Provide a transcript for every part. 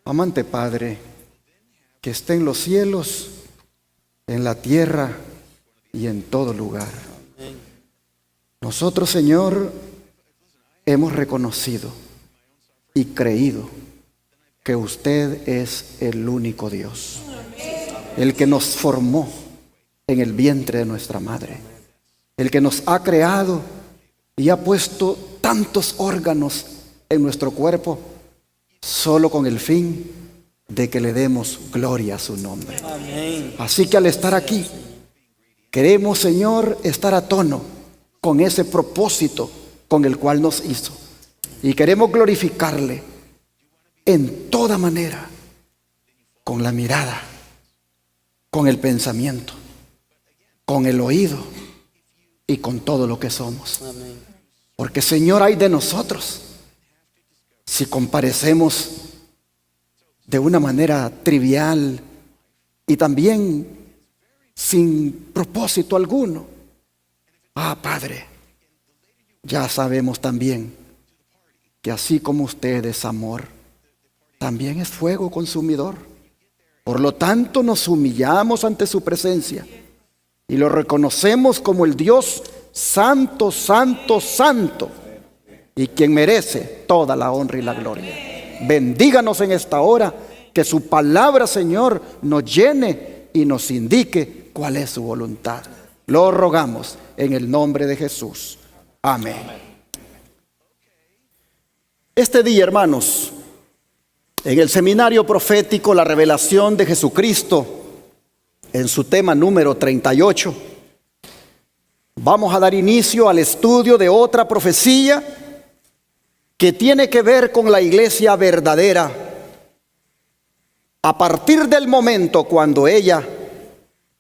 Amante Padre, que esté en los cielos, en la tierra y en todo lugar. Nosotros, Señor, hemos reconocido y creído que usted es el único Dios, el que nos formó en el vientre de nuestra madre, el que nos ha creado y ha puesto tantos órganos en nuestro cuerpo solo con el fin de que le demos gloria a su nombre. Amén. Así que al estar aquí, queremos, Señor, estar a tono con ese propósito con el cual nos hizo. Y queremos glorificarle en toda manera, con la mirada, con el pensamiento, con el oído y con todo lo que somos. Amén. Porque, Señor, hay de nosotros si comparecemos de una manera trivial y también sin propósito alguno. Padre, ya sabemos también que así como usted es amor, también es fuego consumidor. Por lo tanto, nos humillamos ante su presencia y lo reconocemos como el Dios santo, santo, santo, y quien merece toda la honra y la gloria. Bendíganos en esta hora, que su palabra, Señor, nos llene y nos indique cuál es su voluntad. Lo rogamos en el nombre de Jesús. Amén. Este día, hermanos, en el seminario profético La Revelación de Jesucristo, en su tema número 38, vamos a dar inicio al estudio de otra profecía que tiene que ver con la iglesia verdadera, a partir del momento cuando ella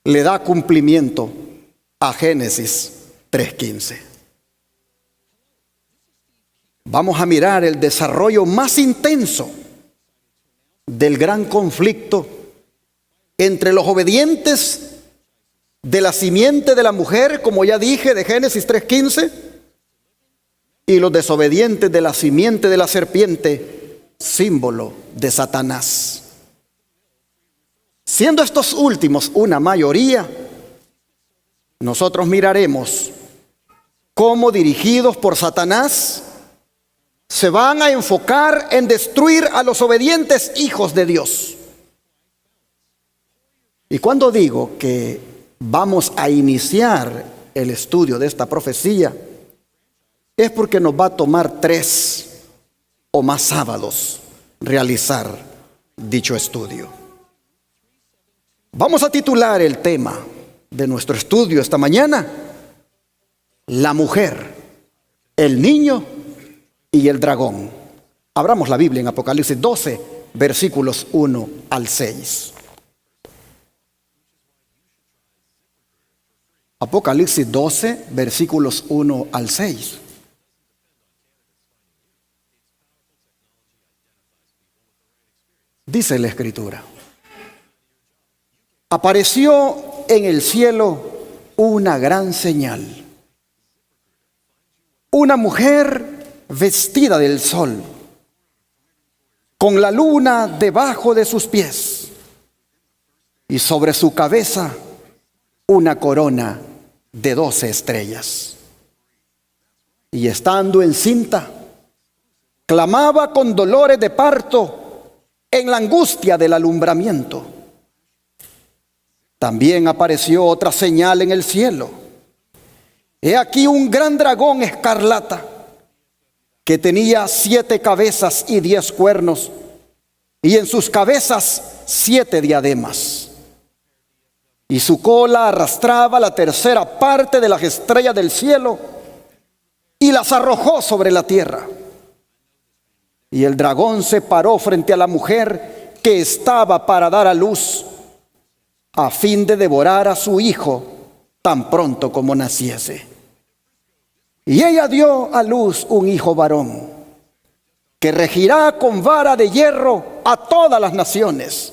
le da cumplimiento a Génesis 3:15. Vamos a mirar el desarrollo más intenso del gran conflicto entre los obedientes de la simiente de la mujer, como ya dije, de Génesis 3:15, y los desobedientes de la simiente de la serpiente, símbolo de Satanás. Siendo estos últimos una mayoría, nosotros miraremos cómo, dirigidos por Satanás, se van a enfocar en destruir a los obedientes hijos de Dios. Y cuando digo que vamos a iniciar el estudio de esta profecía, es porque nos va a tomar 3 o más sábados realizar dicho estudio. Vamos a titular el tema de nuestro estudio esta mañana: la mujer, el niño y el dragón. Abramos la Biblia en Apocalipsis 12, versículos 1 al 6. Apocalipsis 12, versículos 1 al 6. Dice la Escritura: apareció en el cielo una gran señal, una mujer vestida del sol, con la luna debajo de sus pies, y sobre su cabeza una corona de 12 estrellas. Y estando encinta, clamaba con dolores de parto en la angustia del alumbramiento. También apareció otra señal en el cielo. He aquí un gran dragón escarlata, que tenía 7 cabezas y 10 cuernos, y en sus cabezas 7 diademas. Y su cola arrastraba la tercera parte de las estrellas del cielo, y las arrojó sobre la tierra. Y el dragón se paró frente a la mujer que estaba para dar a luz, a fin de devorar a su hijo tan pronto como naciese. Y ella dio a luz un hijo varón, que regirá con vara de hierro a todas las naciones.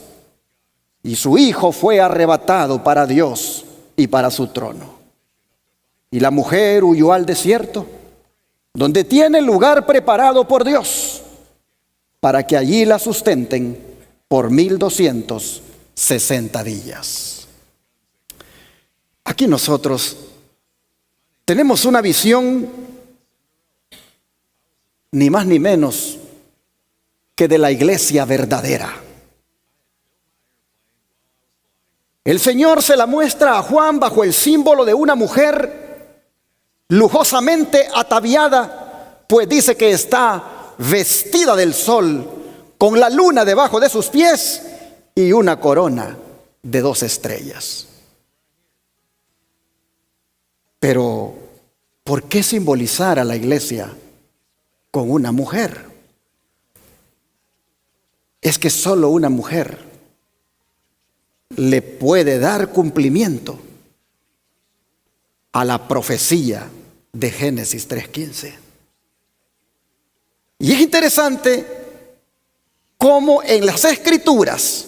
Y su hijo fue arrebatado para Dios y para su trono. Y la mujer huyó al desierto, donde tiene lugar preparado por Dios, para que allí la sustenten por 1260 días. Aquí nosotros tenemos una visión ni más ni menos que de la iglesia verdadera. El Señor se la muestra a Juan bajo el símbolo de una mujer lujosamente ataviada, pues dice que está vestida del sol, con la luna debajo de sus pies y una corona de 2 estrellas. Pero, ¿por qué simbolizar a la iglesia con una mujer? Es que solo una mujer le puede dar cumplimiento a la profecía de Génesis 3:15. Y es interesante cómo en las Escrituras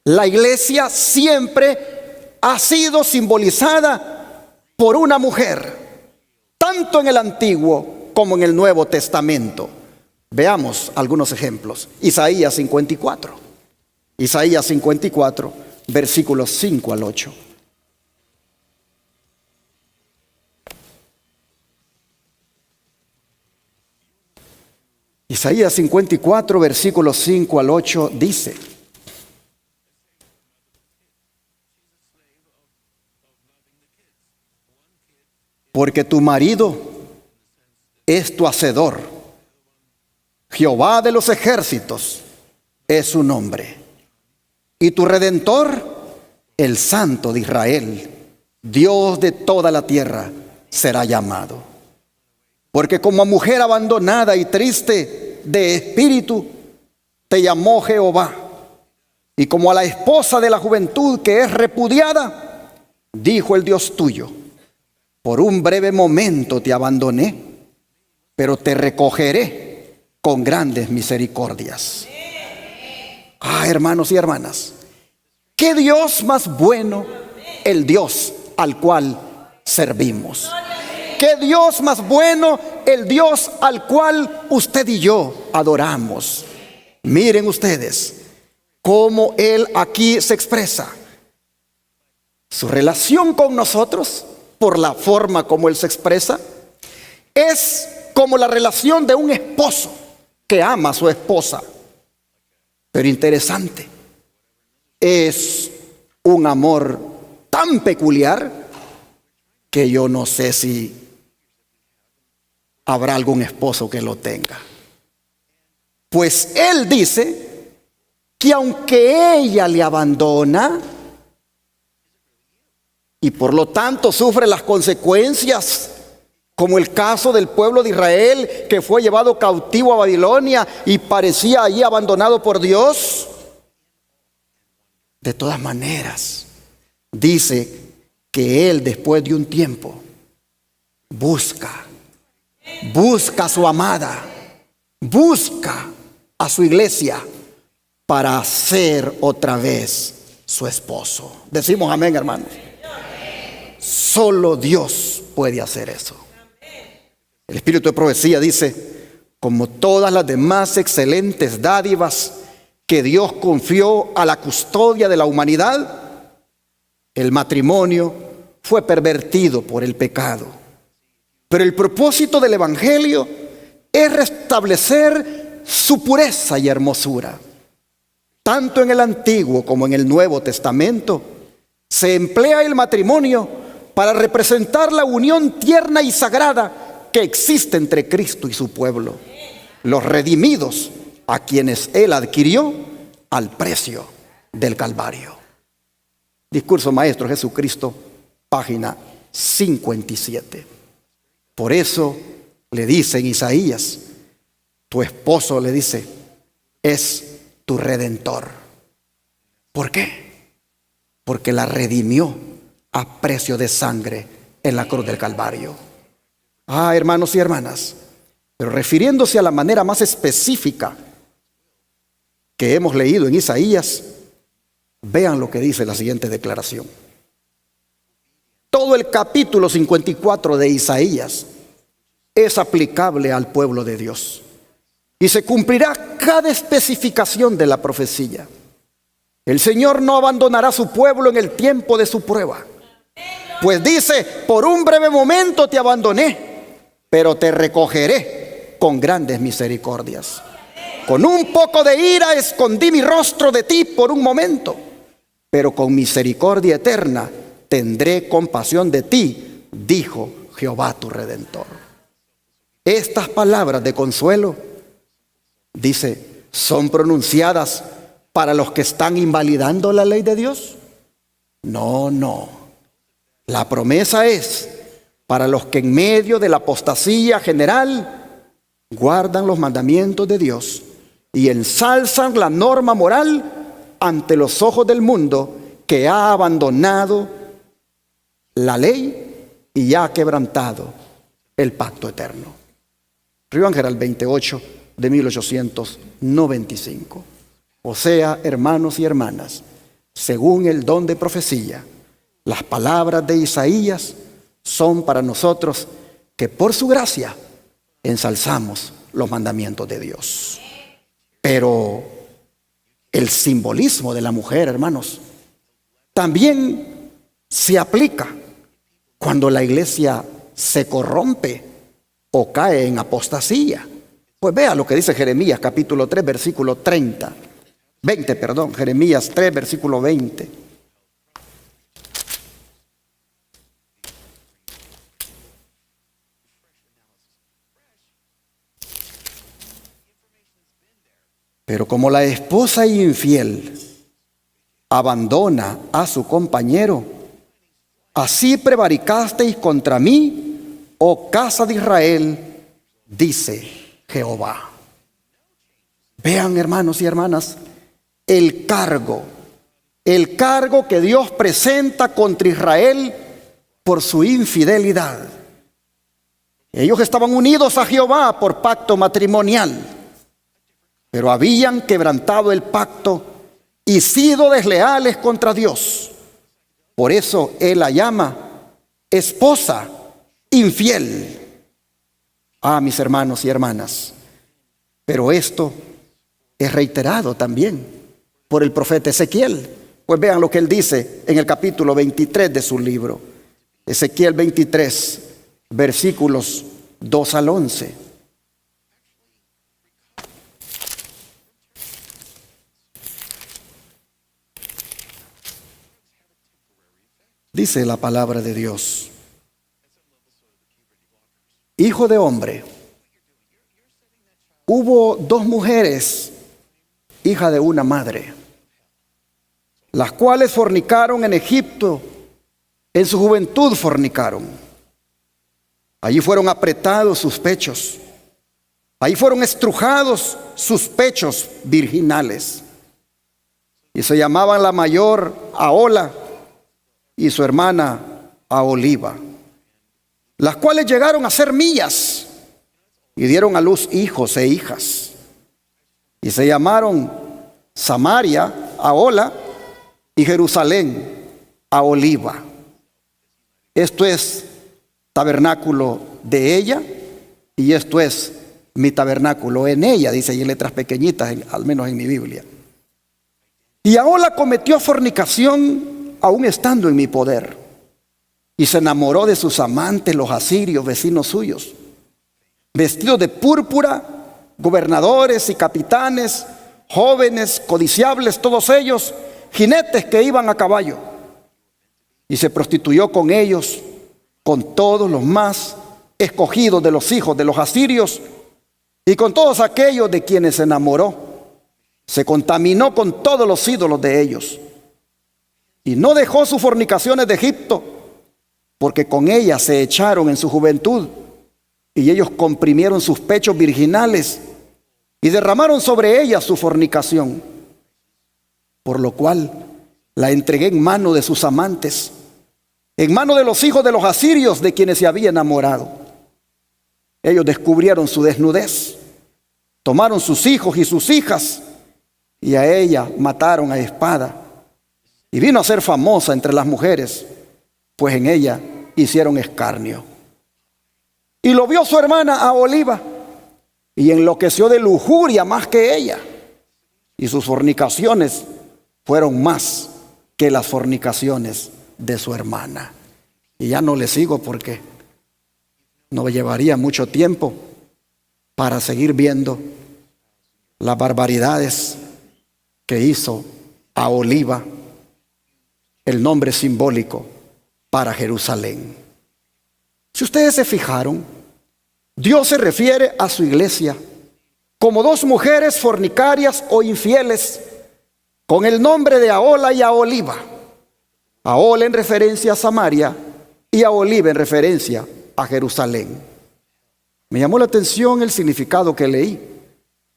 la iglesia siempre ha sido simbolizada por una mujer, tanto en el Antiguo como en el Nuevo Testamento. Veamos algunos ejemplos. Isaías 54. Isaías 54, versículos 5 al 8. Isaías 54, versículos 5 al 8 dice: porque tu marido es tu hacedor, Jehová de los ejércitos es su nombre, y tu redentor, el Santo de Israel, Dios de toda la tierra, será llamado. Porque como a mujer abandonada y triste de espíritu, te llamó Jehová. Y como a la esposa de la juventud que es repudiada, dijo el Dios tuyo: por un breve momento te abandoné, pero te recogeré con grandes misericordias. Hermanos y hermanas, ¿qué Dios más bueno el Dios al cual servimos? ¿Qué Dios más bueno el Dios al cual usted y yo adoramos? Miren ustedes cómo Él aquí se expresa. Su relación con nosotros, por la forma como Él se expresa, es como la relación de un esposo que ama a su esposa. Pero interesante, es un amor tan peculiar que yo no sé si habrá algún esposo que lo tenga. Pues Él dice que aunque ella le abandona y por lo tanto sufre las consecuencias, como el caso del pueblo de Israel que fue llevado cautivo a Babilonia y parecía allí abandonado por Dios, de todas maneras dice que Él después de un tiempo busca a su amada, busca a su iglesia para ser otra vez su esposo. Decimos amén, hermanos. Solo Dios puede hacer eso. El Espíritu de profecía dice: como todas las demás excelentes dádivas que Dios confió a la custodia de la humanidad, el matrimonio fue pervertido por el pecado. Pero el propósito del Evangelio es restablecer su pureza y hermosura. Tanto en el Antiguo como en el Nuevo Testamento se emplea el matrimonio para representar la unión tierna y sagrada que existe entre Cristo y su pueblo, los redimidos a quienes Él adquirió al precio del Calvario. Discurso Maestro Jesucristo, página 57. Por eso le dice en Isaías, tu esposo, le dice, es tu redentor. ¿Por qué? Porque la redimió a precio de sangre en la cruz del Calvario. Hermanos y hermanas, pero refiriéndose a la manera más específica que hemos leído en Isaías, vean lo que dice la siguiente declaración. Todo el capítulo 54 de Isaías es aplicable al pueblo de Dios. y se cumplirá cada especificación de la profecía. El Señor no abandonará a su pueblo en el tiempo de su prueba. Pues dice, por un breve momento te abandoné, pero te recogeré con grandes misericordias. Con un poco de ira escondí mi rostro de ti por un momento, pero con misericordia eterna tendré compasión de ti, dijo Jehová tu Redentor. Estas palabras de consuelo, dice, son pronunciadas para los que están invalidando la ley de Dios. No. La promesa es para los que en medio de la apostasía general guardan los mandamientos de Dios y ensalzan la norma moral ante los ojos del mundo que ha abandonado la ley y ha quebrantado el pacto eterno. Río Ángel 28 de 1895. O sea, hermanos y hermanas, según el don de profecía, las palabras de Isaías son para nosotros que por su gracia ensalzamos los mandamientos de Dios. Pero el simbolismo de la mujer, hermanos, también se aplica cuando la iglesia se corrompe o cae en apostasía. Pues vea lo que dice Jeremías capítulo 3 versículo 20, Jeremías 3 versículo 20. Pero como la esposa infiel abandona a su compañero, así prevaricasteis contra mí, oh casa de Israel, dice Jehová. Vean, hermanos y hermanas, el cargo que Dios presenta contra Israel por su infidelidad. Ellos estaban unidos a Jehová por pacto matrimonial, pero habían quebrantado el pacto y sido desleales contra Dios. Por eso Él la llama esposa infiel. Mis hermanos y hermanas, pero esto es reiterado también por el profeta Ezequiel. Pues vean lo que él dice en el capítulo 23 de su libro. Ezequiel 23, versículos 2 al 11. Dice la palabra de Dios: Hijo de hombre, hubo dos mujeres, hija de una madre, las cuales fornicaron en Egipto, en su juventud fornicaron. Allí fueron apretados sus pechos, ahí fueron estrujados sus pechos virginales. Y se llamaban la mayor Ahola y su hermana Aholiba, las cuales llegaron a ser mías y dieron a luz hijos e hijas. Y se llamaron Samaria, Ahola, y Jerusalén, Aholiba. Esto es tabernáculo de ella y esto es mi tabernáculo en ella, dice ahí en letras pequeñitas, al menos en mi Biblia. Y Ahola cometió fornicación aún estando en mi poder, y se enamoró de sus amantes, los asirios, vecinos suyos, vestidos de púrpura, gobernadores y capitanes, jóvenes, codiciables, todos ellos, jinetes que iban a caballo. Y se prostituyó con ellos, con todos los más escogidos de los hijos de los asirios, y con todos aquellos de quienes se enamoró. Se contaminó con todos los ídolos de ellos. Y no dejó sus fornicaciones de Egipto, porque con ellas se echaron en su juventud, y ellos comprimieron sus pechos virginales y derramaron sobre ellas su fornicación. Por lo cual la entregué en mano de sus amantes, en mano de los hijos de los asirios de quienes se había enamorado. Ellos descubrieron su desnudez, tomaron sus hijos y sus hijas, y a ella mataron a espada. Y vino a ser famosa entre las mujeres, pues en ella hicieron escarnio. Y lo vio su hermana Aholiba, y enloqueció de lujuria más que ella, y sus fornicaciones fueron más que las fornicaciones de su hermana. Y ya no le sigo porque no llevaría mucho tiempo para seguir viendo las barbaridades que hizo Aholiba, el nombre simbólico para Jerusalén. Si ustedes se fijaron, Dios se refiere a su iglesia como dos mujeres fornicarias o infieles con el nombre de Ahola y Aholiba. Ahola en referencia a Samaria y Aholiba en referencia a Jerusalén. Me llamó la atención el significado que leí,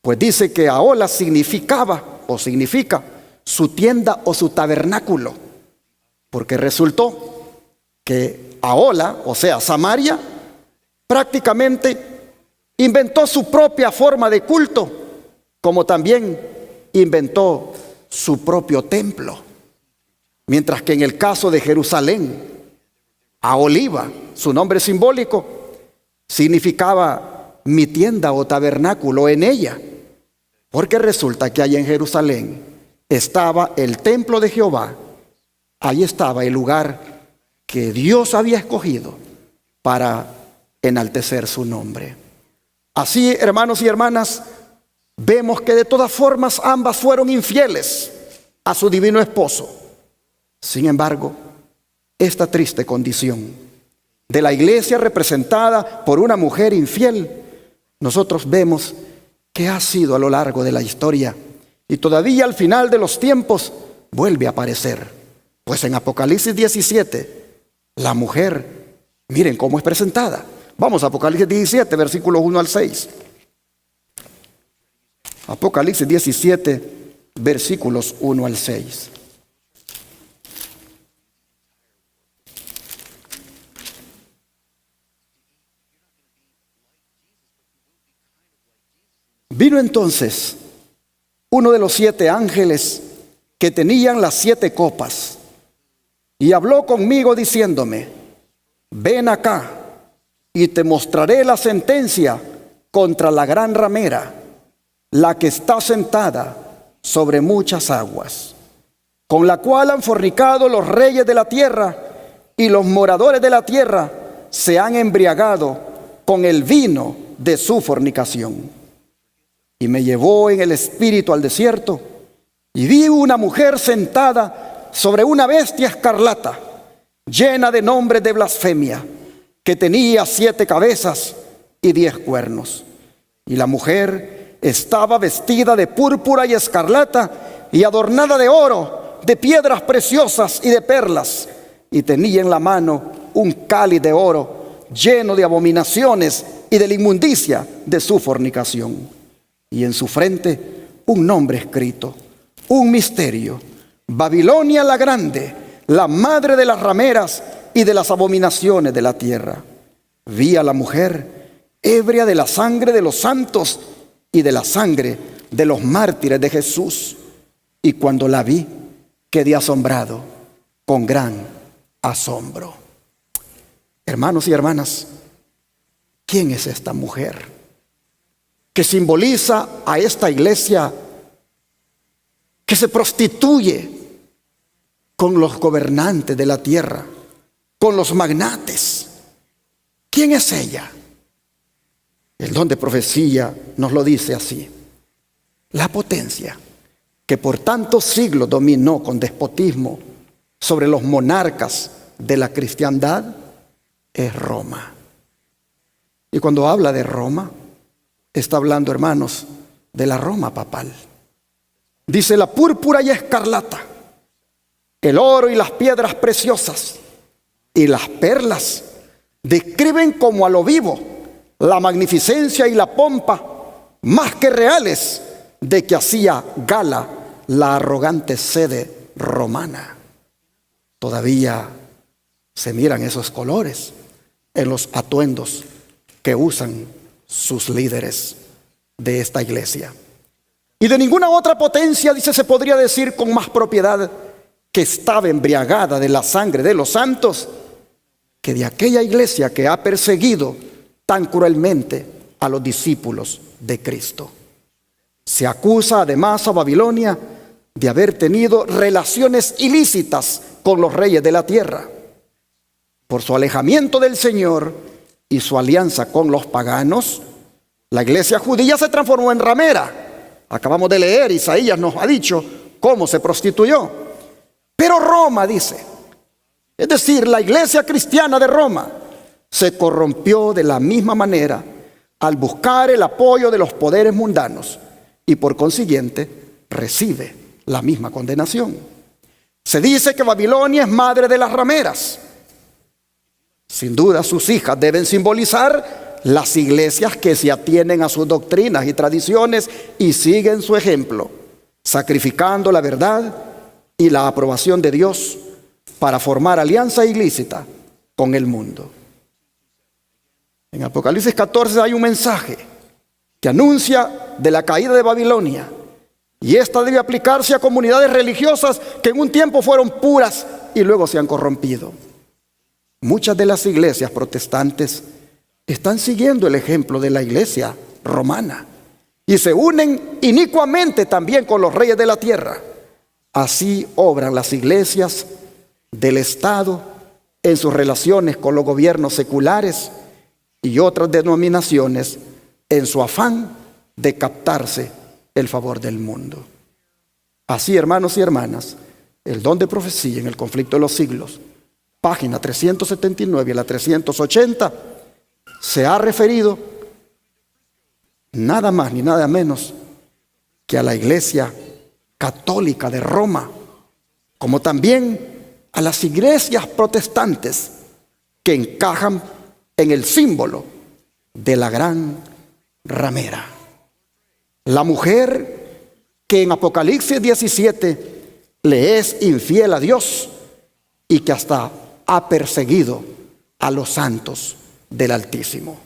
pues dice que Ahola significa su tienda o su tabernáculo, porque resultó que Ahola, o sea Samaria, prácticamente inventó su propia forma de culto, como también inventó su propio templo. Mientras que en el caso de Jerusalén, Aholiba, su nombre simbólico, significaba mi tienda o tabernáculo en ella, porque resulta que allá en Jerusalén estaba el templo de Jehová. Ahí estaba el lugar que Dios había escogido para enaltecer su nombre. Así, hermanos y hermanas, vemos que de todas formas ambas fueron infieles a su divino esposo. Sin embargo, esta triste condición de la iglesia representada por una mujer infiel, nosotros vemos que ha sido a lo largo de la historia y todavía al final de los tiempos vuelve a aparecer. Pues en Apocalipsis 17, la mujer, miren cómo es presentada. Vamos a Apocalipsis 17, versículos 1 al 6. Apocalipsis 17, versículos 1 al 6. Vino entonces uno de los 7 ángeles que tenían las 7 copas y habló conmigo diciéndome: ven acá y te mostraré la sentencia contra la gran ramera, la que está sentada sobre muchas aguas, con la cual han fornicado los reyes de la tierra, y los moradores de la tierra se han embriagado con el vino de su fornicación. Y me llevó en el espíritu al desierto, y vi una mujer sentada sobre una bestia escarlata, llena de nombres de blasfemia, que tenía 7 cabezas y 10 cuernos. Y la mujer estaba vestida de púrpura y escarlata, y adornada de oro, de piedras preciosas y de perlas, y tenía en la mano un cáliz de oro lleno de abominaciones y de la inmundicia de su fornicación. Y en su frente un nombre escrito, un misterio: Babilonia la grande, la madre de las rameras y de las abominaciones de la tierra. Vi a la mujer ebria de la sangre de los santos y de la sangre de los mártires de Jesús. Y cuando la vi, quedé asombrado con gran asombro. Hermanos y hermanas, ¿quién es esta mujer que simboliza a esta iglesia que se prostituye con los gobernantes de la tierra, con los magnates? ¿Quién es ella? El don de profecía nos lo dice así: la potencia que por tantos siglos dominó con despotismo sobre los monarcas de la cristiandad es Roma. Y cuando habla de Roma, está hablando, hermanos, de la Roma papal. Dice: la púrpura y escarlata, el oro y las piedras preciosas y las perlas describen como a lo vivo la magnificencia y la pompa más que reales de que hacía gala la arrogante sede romana. Todavía se miran esos colores en los atuendos que usan sus líderes de esta iglesia. Y de ninguna otra potencia, dice, se podría decir con más propiedad que estaba embriagada de la sangre de los santos, que de aquella iglesia que ha perseguido tan cruelmente a los discípulos de Cristo. Se acusa además a Babilonia de haber tenido relaciones ilícitas con los reyes de la tierra. Por su alejamiento del Señor y su alianza con los paganos, la iglesia judía se transformó en ramera. Acabamos de leer, Isaías nos ha dicho cómo se prostituyó. Pero Roma, dice, es decir, la iglesia cristiana de Roma, se corrompió de la misma manera al buscar el apoyo de los poderes mundanos y por consiguiente recibe la misma condenación. Se dice que Babilonia es madre de las rameras. Sin duda sus hijas deben simbolizar las iglesias que se atienen a sus doctrinas y tradiciones y siguen su ejemplo, sacrificando la verdad y la aprobación de Dios para formar alianza ilícita con el mundo. En Apocalipsis 14 hay un mensaje que anuncia de la caída de Babilonia, y esta debe aplicarse a comunidades religiosas que en un tiempo fueron puras y luego se han corrompido. Muchas de las iglesias protestantes están siguiendo el ejemplo de la iglesia romana y se unen inicuamente también con los reyes de la tierra. Así obran las iglesias del Estado en sus relaciones con los gobiernos seculares y otras denominaciones en su afán de captarse el favor del mundo. Así, hermanos y hermanas, el don de profecía en el conflicto de los siglos, página 379 a la 380, se ha referido nada más ni nada menos que a la iglesia católica de Roma, como también a las iglesias protestantes que encajan en el símbolo de la gran ramera. La mujer que en Apocalipsis 17 le es infiel a Dios y que hasta ha perseguido a los santos del Altísimo.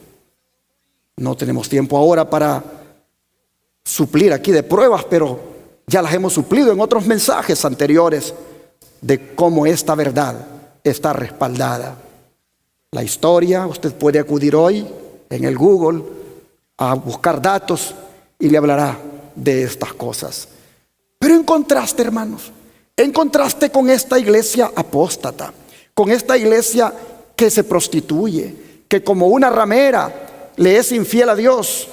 No tenemos tiempo ahora para suplir aquí de pruebas, pero ya las hemos suplido en otros mensajes anteriores de cómo esta verdad está respaldada. La historia, usted puede acudir hoy en el Google a buscar datos y le hablará de estas cosas. Pero en contraste, hermanos, en contraste con esta iglesia apóstata, con esta iglesia que se prostituye, que como una ramera le es infiel a Dios,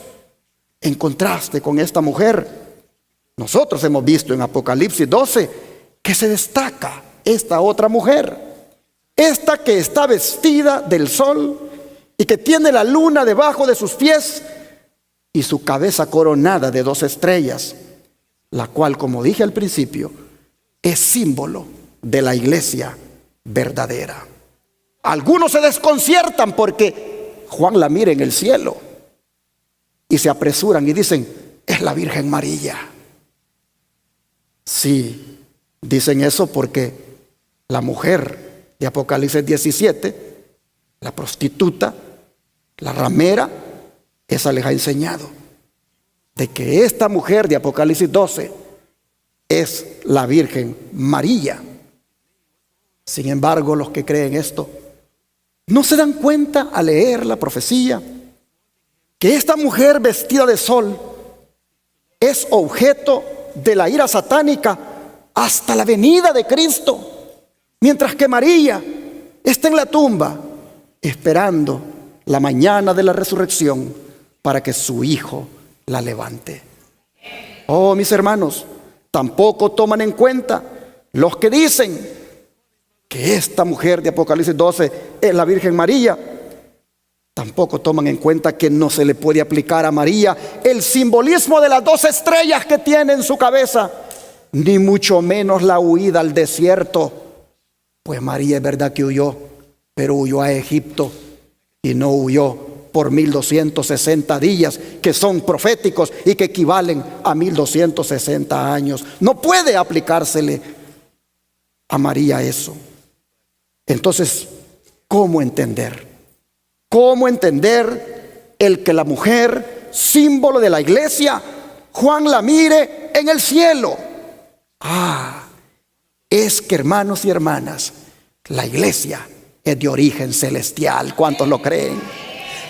en contraste con esta mujer, nosotros hemos visto en Apocalipsis 12 que se destaca esta otra mujer, esta que está vestida del sol y que tiene la luna debajo de sus pies y su cabeza coronada de 2 estrellas, la cual, como dije al principio, es símbolo de la iglesia verdadera. Algunos se desconciertan porque Juan la mira en el cielo y se apresuran y dicen, es la Virgen María. Sí, dicen eso porque la mujer de Apocalipsis 17, la prostituta, la ramera, esa les ha enseñado de que esta mujer de Apocalipsis 12 es la Virgen María. Sin embargo, los que creen esto no se dan cuenta al leer la profecía que esta mujer vestida de sol es objeto de la ira satánica hasta la venida de Cristo, mientras que María está en la tumba esperando la mañana de la resurrección para que su Hijo la levante. Oh, mis hermanos, tampoco toman en cuenta los que dicen que esta mujer de Apocalipsis 12 es la Virgen María. Tampoco toman en cuenta que no se le puede aplicar a María el simbolismo de las 2 estrellas que tiene en su cabeza, ni mucho menos la huida al desierto. Pues María es verdad que huyó, pero huyó a Egipto y no huyó por 1260 días, que son proféticos y que equivalen a 1260 años. No puede aplicársele a María eso. Entonces, ¿cómo entender? ¿Cómo entender el que la mujer, símbolo de la iglesia, Juan la mire en el cielo? Es que, hermanos y hermanas, la iglesia es de origen celestial. ¿Cuántos lo creen?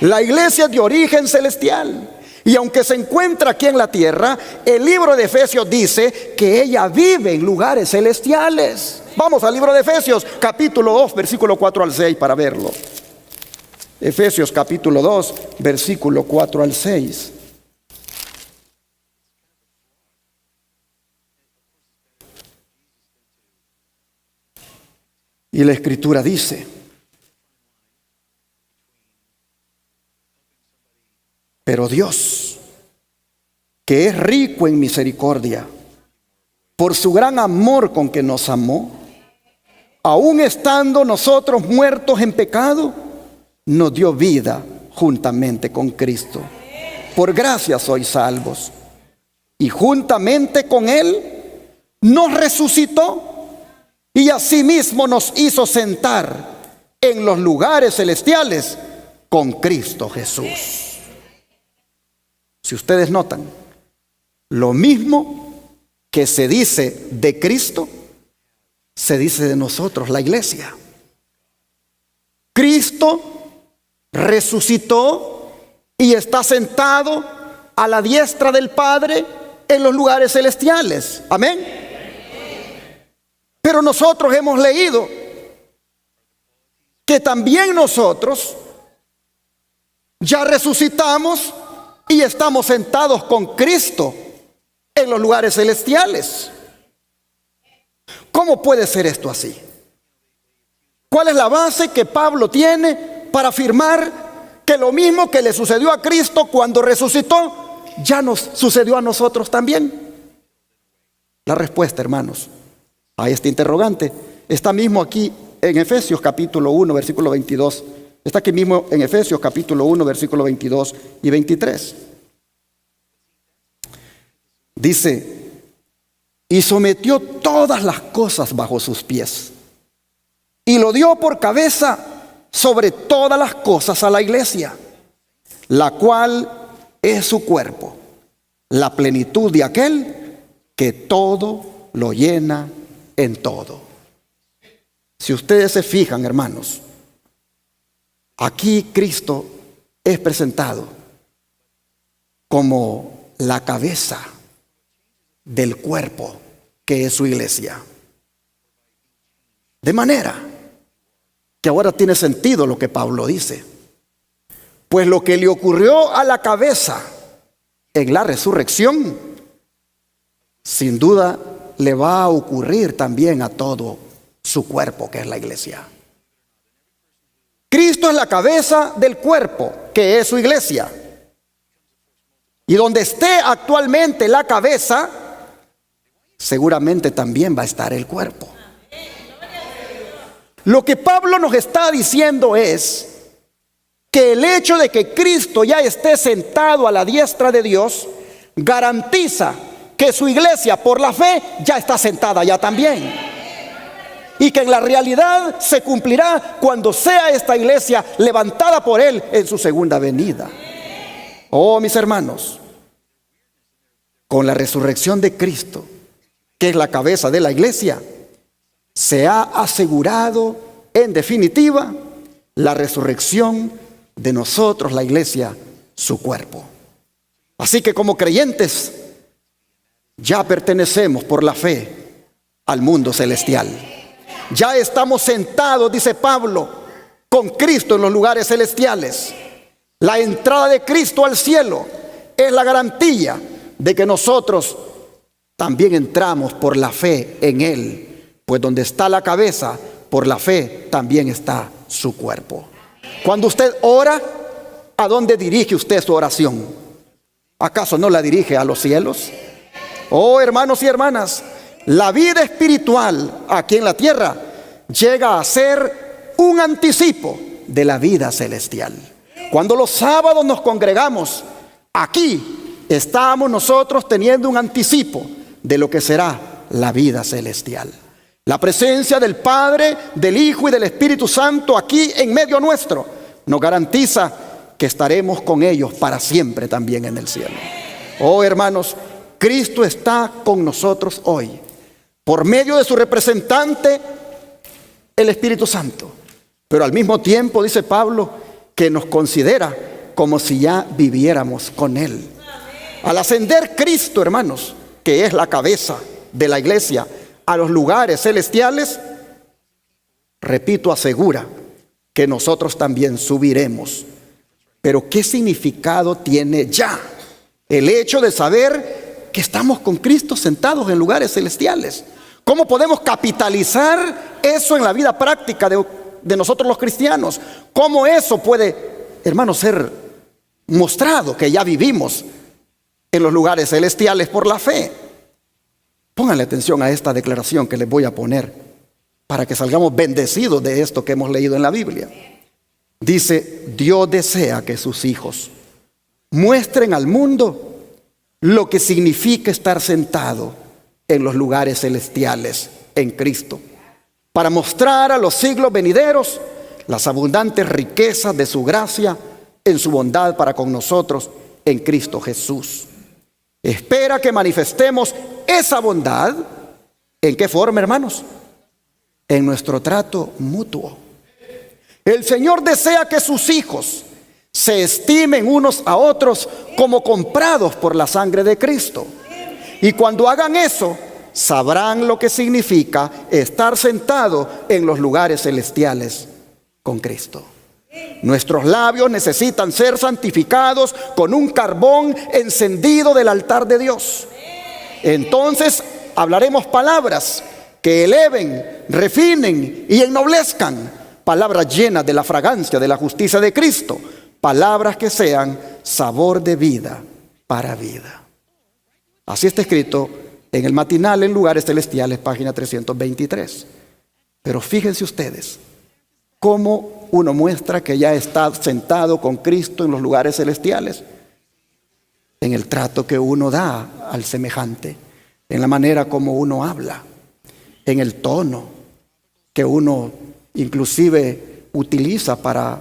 La iglesia es de origen celestial. Y aunque se encuentra aquí en la tierra, el libro de Efesios dice que ella vive en lugares celestiales. Vamos al libro de Efesios, capítulo 2, versículo 4 al 6 para verlo. Efesios capítulo 2, versículo 4 al 6. Y la escritura dice: pero Dios, que es rico en misericordia, por su gran amor con que nos amó, aun estando nosotros muertos en pecado, nos dio vida juntamente con Cristo. Por gracia sois salvos. Y juntamente con Él nos resucitó y asimismo nos hizo sentar en los lugares celestiales con Cristo Jesús. Si ustedes notan, lo mismo que se dice de Cristo, se dice de nosotros, la iglesia. Cristo resucitó y está sentado a la diestra del Padre en los lugares celestiales. Amén. Pero nosotros hemos leído que también nosotros ya resucitamos y estamos sentados con Cristo en los lugares celestiales. ¿Cómo puede ser esto así? ¿Cuál es la base que Pablo tiene para afirmar que lo mismo que le sucedió a Cristo cuando resucitó, ya nos sucedió a nosotros también? La respuesta, hermanos, a este interrogante está mismo aquí en Efesios capítulo 1, versículo 22. Está aquí mismo en Efesios capítulo 1, versículo 22 y 23. Dice: y sometió todas las cosas bajo sus pies, y lo dio por cabeza sobre todas las cosas a la iglesia, la cual es su cuerpo, la plenitud de aquel que todo lo llena en todo. Si ustedes se fijan, hermanos, aquí Cristo es presentado como la cabeza del cuerpo que es su iglesia. De manera que ahora tiene sentido lo que Pablo dice. Pues lo que le ocurrió a la cabeza en la resurrección, sin duda le va a ocurrir también a todo su cuerpo, que es la iglesia. Cristo es la cabeza del cuerpo, que es su iglesia. Y donde esté actualmente la cabeza, seguramente también va a estar el cuerpo. Lo que Pablo nos está diciendo es que el hecho de que Cristo ya esté sentado a la diestra de Dios garantiza que su iglesia por la fe ya está sentada ya también. Y que en la realidad se cumplirá cuando sea esta iglesia levantada por Él en su segunda venida. Oh, mis hermanos, con la resurrección de Cristo, que es la cabeza de la iglesia, se ha asegurado en definitiva la resurrección de nosotros, la iglesia, su cuerpo. Así que como creyentes ya pertenecemos por la fe al mundo celestial. Ya estamos sentados, dice Pablo, con Cristo en los lugares celestiales. La entrada de Cristo al cielo es la garantía de que nosotros también entramos por la fe en Él. Pues donde está la cabeza, por la fe también está su cuerpo. Cuando usted ora, ¿a dónde dirige usted su oración? ¿Acaso no la dirige a los cielos? Oh, hermanos y hermanas, la vida espiritual aquí en la tierra llega a ser un anticipo de la vida celestial. Cuando los sábados nos congregamos, aquí estamos nosotros teniendo un anticipo de lo que será la vida celestial. La presencia del Padre, del Hijo y del Espíritu Santo aquí en medio nuestro nos garantiza que estaremos con ellos para siempre también en el cielo. Oh, hermanos, Cristo está con nosotros hoy por medio de su representante, el Espíritu Santo. Pero al mismo tiempo, dice Pablo, que nos considera como si ya viviéramos con Él. Al ascender Cristo, hermanos, que es la cabeza de la iglesia, a los lugares celestiales, repito, asegura que nosotros también subiremos. Pero ¿qué significado tiene ya el hecho de saber que estamos con Cristo sentados en lugares celestiales? ¿Cómo podemos capitalizar eso en la vida práctica de nosotros los cristianos? ¿Cómo eso puede, hermanos, ser mostrado que ya vivimos en los lugares celestiales por la fe? Pónganle atención a esta declaración que les voy a poner para que salgamos bendecidos de esto que hemos leído en la Biblia. Dice: Dios desea que sus hijos muestren al mundo lo que significa estar sentado en los lugares celestiales en Cristo, para mostrar a los siglos venideros las abundantes riquezas de su gracia en su bondad para con nosotros en Cristo Jesús. Espera que manifestemos esa bondad. ¿En qué forma, hermanos? En nuestro trato mutuo. El Señor desea que sus hijos se estimen unos a otros como comprados por la sangre de Cristo. Y cuando hagan eso, sabrán lo que significa estar sentado en los lugares celestiales con Cristo. Nuestros labios necesitan ser santificados con un carbón encendido del altar de Dios. Entonces hablaremos palabras que eleven, refinen y ennoblezcan, palabras llenas de la fragancia de la justicia de Cristo, palabras que sean sabor de vida para vida. Así está escrito en el matinal en lugares celestiales, página 323. Pero fíjense ustedes cómo uno muestra que ya está sentado con Cristo en los lugares celestiales: en el trato que uno da al semejante, en la manera como uno habla, en el tono que uno inclusive utiliza para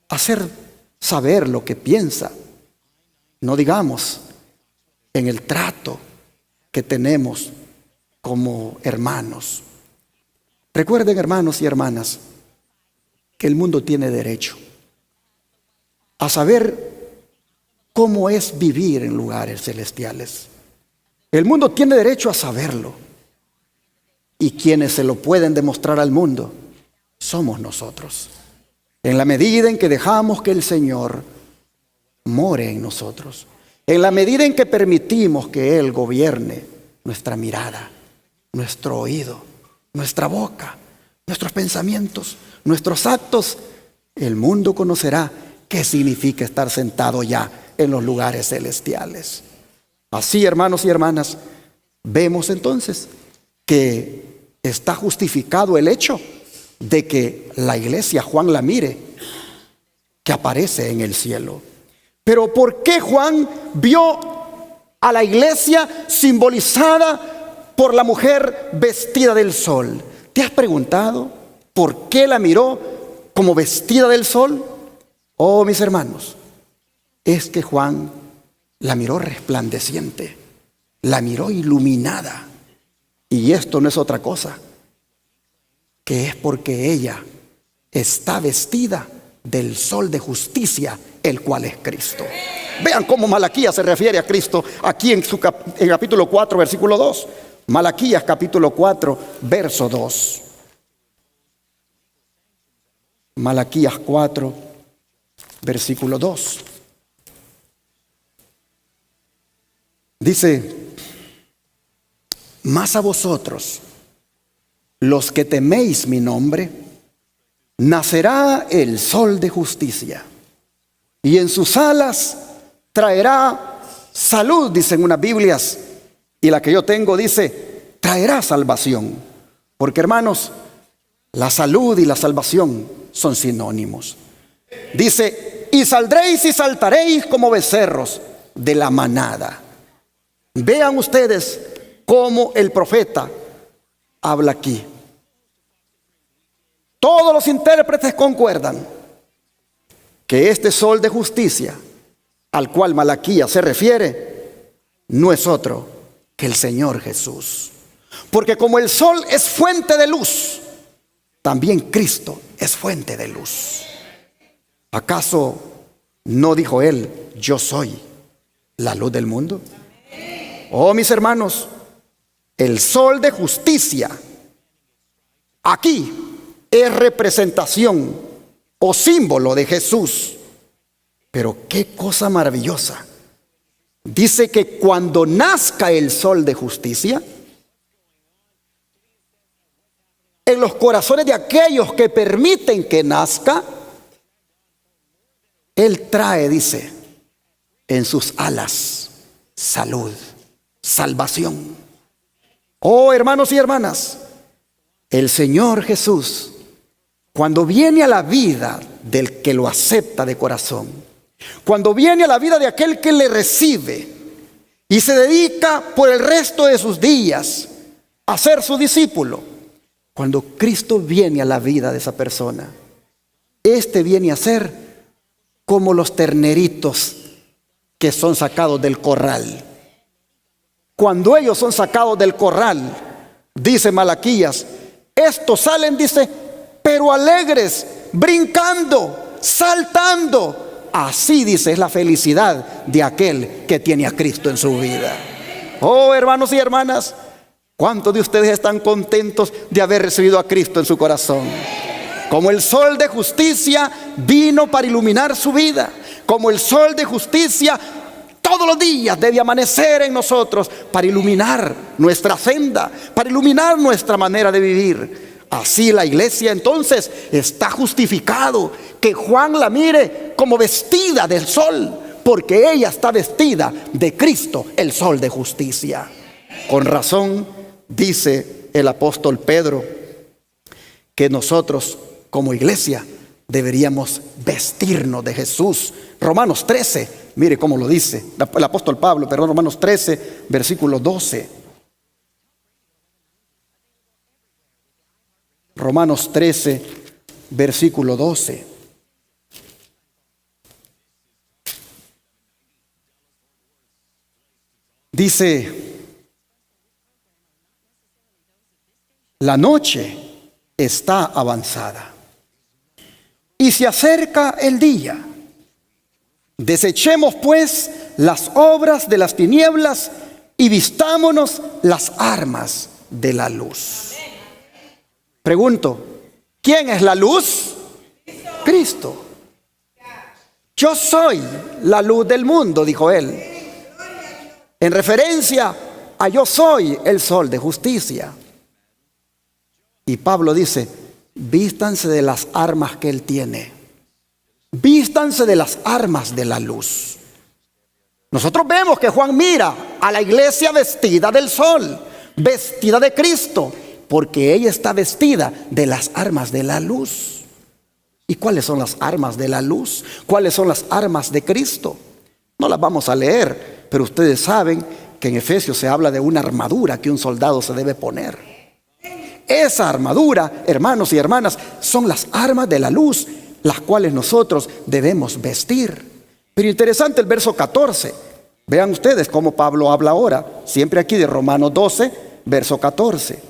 hacer saber lo que piensa. No digamos en el trato que tenemos como hermanos. Recuerden, hermanos y hermanas, que el mundo tiene derecho a saber cómo es vivir en lugares celestiales. El mundo tiene derecho a saberlo. Y quienes se lo pueden demostrar al mundo somos nosotros, en la medida en que dejamos que el Señor more en nosotros, en la medida en que permitimos que Él gobierne nuestra mirada, nuestro oído, nuestra boca, nuestros pensamientos, nuestros actos. El mundo conocerá qué significa estar sentado ya en los lugares celestiales. Así, hermanos y hermanas, vemos entonces que está justificado el hecho de que la iglesia Juan la mire, que aparece en el cielo. Pero ¿por qué Juan vio a la iglesia simbolizada por la mujer vestida del sol? ¿Te has preguntado por qué la miró como vestida del sol? Oh, mis hermanos, es que Juan la miró resplandeciente, la miró iluminada. Y esto no es otra cosa que es porque ella está vestida del sol de justicia, el cual es Cristo. Vean cómo Malaquías se refiere a Cristo aquí en capítulo 4, versículo 2. Malaquías capítulo 4, verso 2. Malaquías 4, versículo 2. Dice: mas a vosotros, los que teméis mi nombre, nacerá el sol de justicia, y en sus alas traerá salud, dicen unas Biblias, y la que yo tengo dice traerá salvación. Porque, hermanos, la salud y la salvación son sinónimos. Dice: y saldréis y saltaréis como becerros de la manada. Vean ustedes cómo el profeta habla aquí. Todos los intérpretes concuerdan que este sol de justicia al cual Malaquías se refiere no es otro que el Señor Jesús. Porque como el sol es fuente de luz, también Cristo es fuente de luz. ¿Acaso no dijo él, yo soy la luz del mundo? Oh, mis hermanos, el sol de justicia aquí es representación o símbolo de Jesús. Pero qué cosa maravillosa. Dice que cuando nazca el sol de justicia, en los corazones de aquellos que permiten que nazca, Él trae, dice, en sus alas salud, salvación. Oh, hermanos y hermanas, el Señor Jesús, cuando viene a la vida del que lo acepta de corazón, cuando viene a la vida de aquel que le recibe y se dedica por el resto de sus días a ser su discípulo, cuando Cristo viene a la vida de esa persona, este viene a ser como los terneritos que son sacados del corral. Cuando ellos son sacados del corral, dice Malaquías, estos salen, dice, pero alegres, brincando, saltando. Así, dice, es la felicidad de aquel que tiene a Cristo en su vida. Oh, hermanos y hermanas, ¿cuántos de ustedes están contentos de haber recibido a Cristo en su corazón? Como el sol de justicia vino para iluminar su vida, como el sol de justicia todos los días debe amanecer en nosotros para iluminar nuestra senda, para iluminar nuestra manera de vivir. Así la iglesia entonces está justificado que Juan la mire como vestida del sol, porque ella está vestida de Cristo, el sol de justicia. Con razón dice el apóstol Pedro que nosotros como iglesia deberíamos vestirnos de Jesús. Romanos 13, mire cómo lo dice el apóstol Pablo, perdón, Romanos 13, versículo 12. Romanos 13, versículo 12. Dice, la noche está avanzada y se acerca el día. Desechemos pues las obras de las tinieblas y vistámonos las armas de la luz. Pregunto, ¿quién es la luz? Cristo. Yo soy la luz del mundo, dijo él, en referencia a yo soy el sol de justicia. Y Pablo dice, vístanse de las armas que él tiene. Vístanse de las armas de la luz. Nosotros vemos que Juan mira a la iglesia vestida del sol, vestida de Cristo, porque ella está vestida de las armas de la luz. ¿Y cuáles son las armas de la luz? ¿Cuáles son las armas de Cristo? No las vamos a leer, pero ustedes saben que en Efesios se habla de una armadura que un soldado se debe poner. Esa armadura, hermanos y hermanas, son las armas de la luz, las cuales nosotros debemos vestir. Pero interesante el verso 14. Vean ustedes cómo Pablo habla ahora, siempre aquí de Romanos 12, verso 14.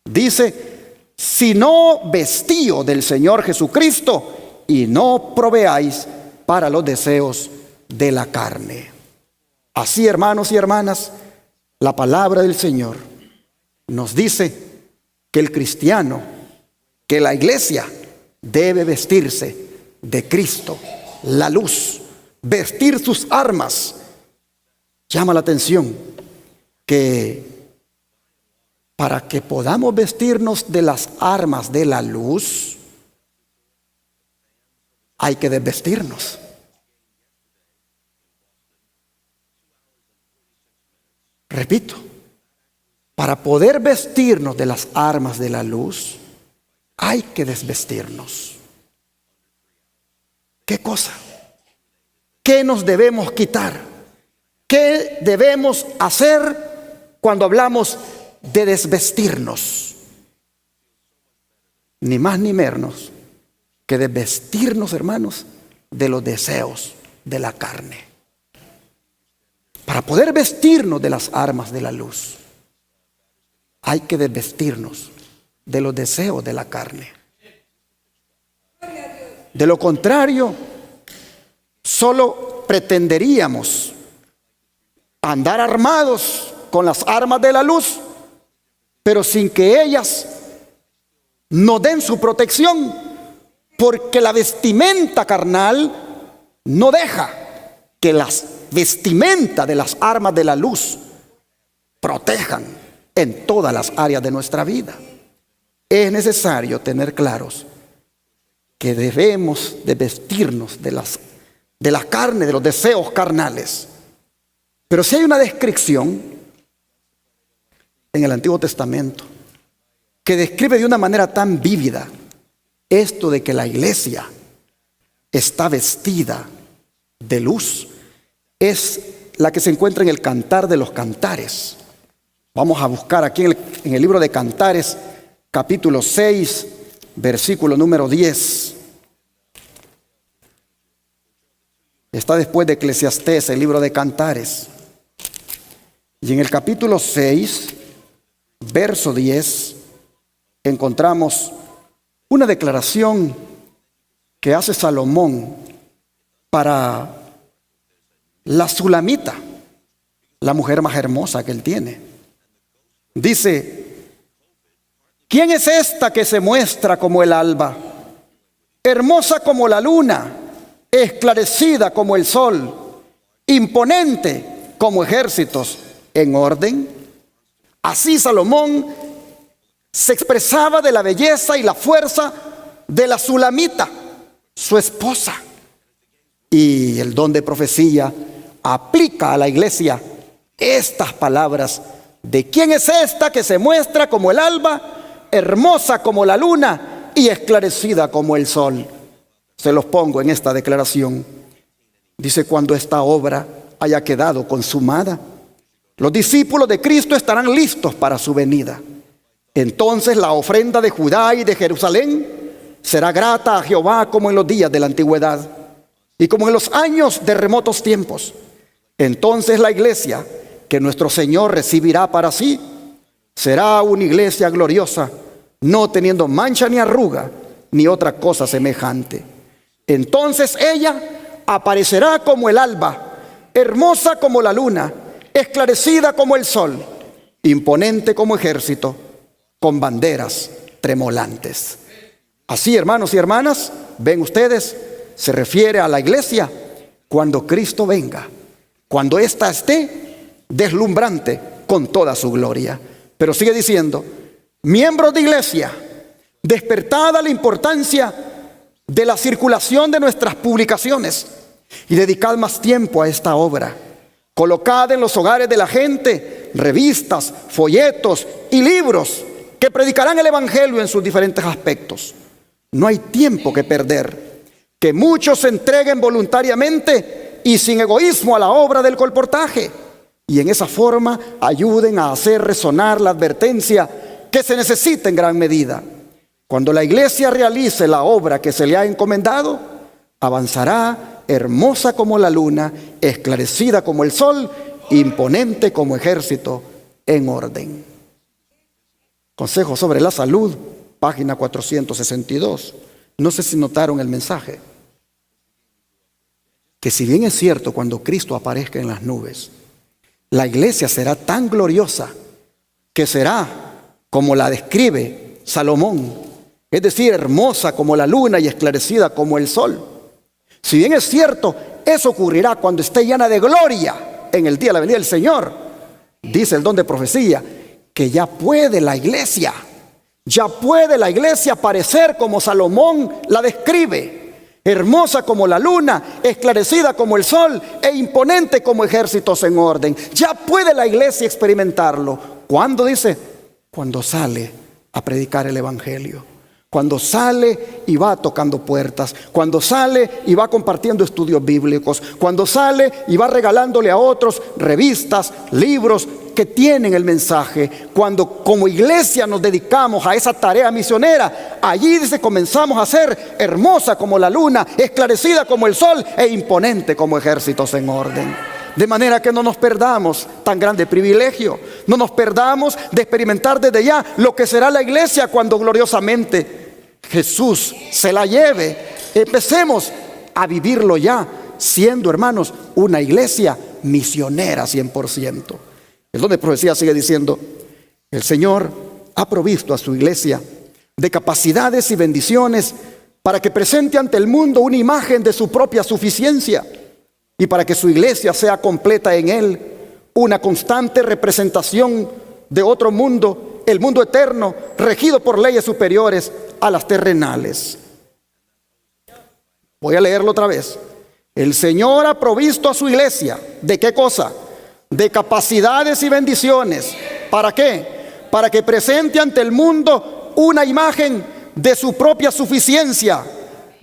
Dice, si no vestíos del Señor Jesucristo y no proveáis para los deseos de la carne. Así, hermanos y hermanas, la palabra del Señor nos dice que el cristiano, que la iglesia debe vestirse de Cristo, la luz, vestir sus armas. Llama la atención que para que podamos vestirnos de las armas de la luz, hay que desvestirnos. Repito, para poder vestirnos de las armas de la luz, hay que desvestirnos. ¿Qué cosa? ¿Qué nos debemos quitar? ¿Qué debemos hacer cuando hablamos de desvestirnos? Ni más ni menos que desvestirnos, hermanos, de los deseos de la carne. Para poder vestirnos de las armas de la luz, hay que desvestirnos de los deseos de la carne. De lo contrario, solo pretenderíamos andar armados con las armas de la luz, pero sin que ellas nos den su protección, porque la vestimenta carnal no deja que las vestimentas de las armas de la luz protejan en todas las áreas de nuestra vida. Es necesario tener claros que debemos de vestirnos de la carne, de los deseos carnales. Pero si hay una descripción en el Antiguo Testamento que describe de una manera tan vívida esto de que la iglesia está vestida de luz, es la que se encuentra en el Cantar de los Cantares. Vamos a buscar aquí en el libro de Cantares, capítulo 6, versículo número 10. Está después de Eclesiastés, el libro de Cantares. Y en el capítulo 6, verso 10, encontramos una declaración que hace Salomón para la Sulamita, la mujer más hermosa que él tiene. Dice: ¿quién es esta que se muestra como el alba, hermosa como la luna, esclarecida como el sol, imponente como ejércitos en orden? Así Salomón se expresaba de la belleza y la fuerza de la Sulamita, su esposa. Y el don de profecía aplica a la iglesia estas palabras de ¿quién es esta que se muestra como el alba, hermosa como la luna y esclarecida como el sol? Se los pongo en esta declaración. Dice: cuando esta obra haya quedado consumada, los discípulos de Cristo estarán listos para su venida. Entonces la ofrenda de Judá y de Jerusalén será grata a Jehová como en los días de la antigüedad y como en los años de remotos tiempos. Entonces la iglesia que nuestro Señor recibirá para sí será una iglesia gloriosa, no teniendo mancha ni arruga ni otra cosa semejante. Entonces ella aparecerá como el alba, hermosa como la luna, esclarecida como el sol, imponente como ejército, con banderas tremolantes. Así, hermanos y hermanas, ven ustedes, se refiere a la iglesia cuando Cristo venga, cuando ésta esté deslumbrante con toda su gloria. Pero sigue diciendo: miembros de iglesia, despertada la importancia de la circulación de nuestras publicaciones y dedicad más tiempo a esta obra. Colocad en los hogares de la gente revistas, folletos y libros que predicarán el evangelio en sus diferentes aspectos. No hay tiempo que perder. Que muchos se entreguen voluntariamente y sin egoísmo a la obra del colportaje, y en esa forma ayuden a hacer resonar la advertencia que se necesita en gran medida. Cuando la iglesia realice la obra que se le ha encomendado, avanzará hermosa como la luna, esclarecida como el sol, imponente como ejército en orden. Consejo sobre la salud, página 462. No sé si notaron el mensaje. Que si bien es cierto, cuando Cristo aparezca en las nubes, la iglesia será tan gloriosa que será como la describe Salomón, es decir, hermosa como la luna y esclarecida como el sol. Si bien es cierto, eso ocurrirá cuando esté llena de gloria en el día de la venida del Señor. Dice el don de profecía que ya puede la iglesia aparecer como Salomón la describe, hermosa como la luna, esclarecida como el sol e imponente como ejércitos en orden. Ya puede la iglesia experimentarlo. ¿Cuándo? Dice, cuando sale a predicar el evangelio, cuando sale y va tocando puertas, cuando sale y va compartiendo estudios bíblicos, cuando sale y va regalándole a otros revistas, libros que tienen el mensaje. Cuando como iglesia nos dedicamos a esa tarea misionera, allí dice, comenzamos a ser hermosa como la luna, esclarecida como el sol e imponente como ejércitos en orden. De manera que no nos perdamos tan grande privilegio, no nos perdamos de experimentar desde ya lo que será la iglesia cuando gloriosamente Jesús se la lleve. Empecemos a vivirlo ya, siendo, hermanos, una iglesia misionera 100%. El don de profecía sigue diciendo: el Señor ha provisto a su iglesia de capacidades y bendiciones para que presente ante el mundo una imagen de su propia suficiencia y para que su iglesia sea completa en Él, una constante representación de otro mundo, el mundo eterno, regido por leyes superiores a las terrenales. Voy a leerlo otra vez. El Señor ha provisto a su iglesia, ¿de qué cosa? De capacidades y bendiciones. ¿Para qué? Para que presente ante el mundo una imagen de su propia suficiencia,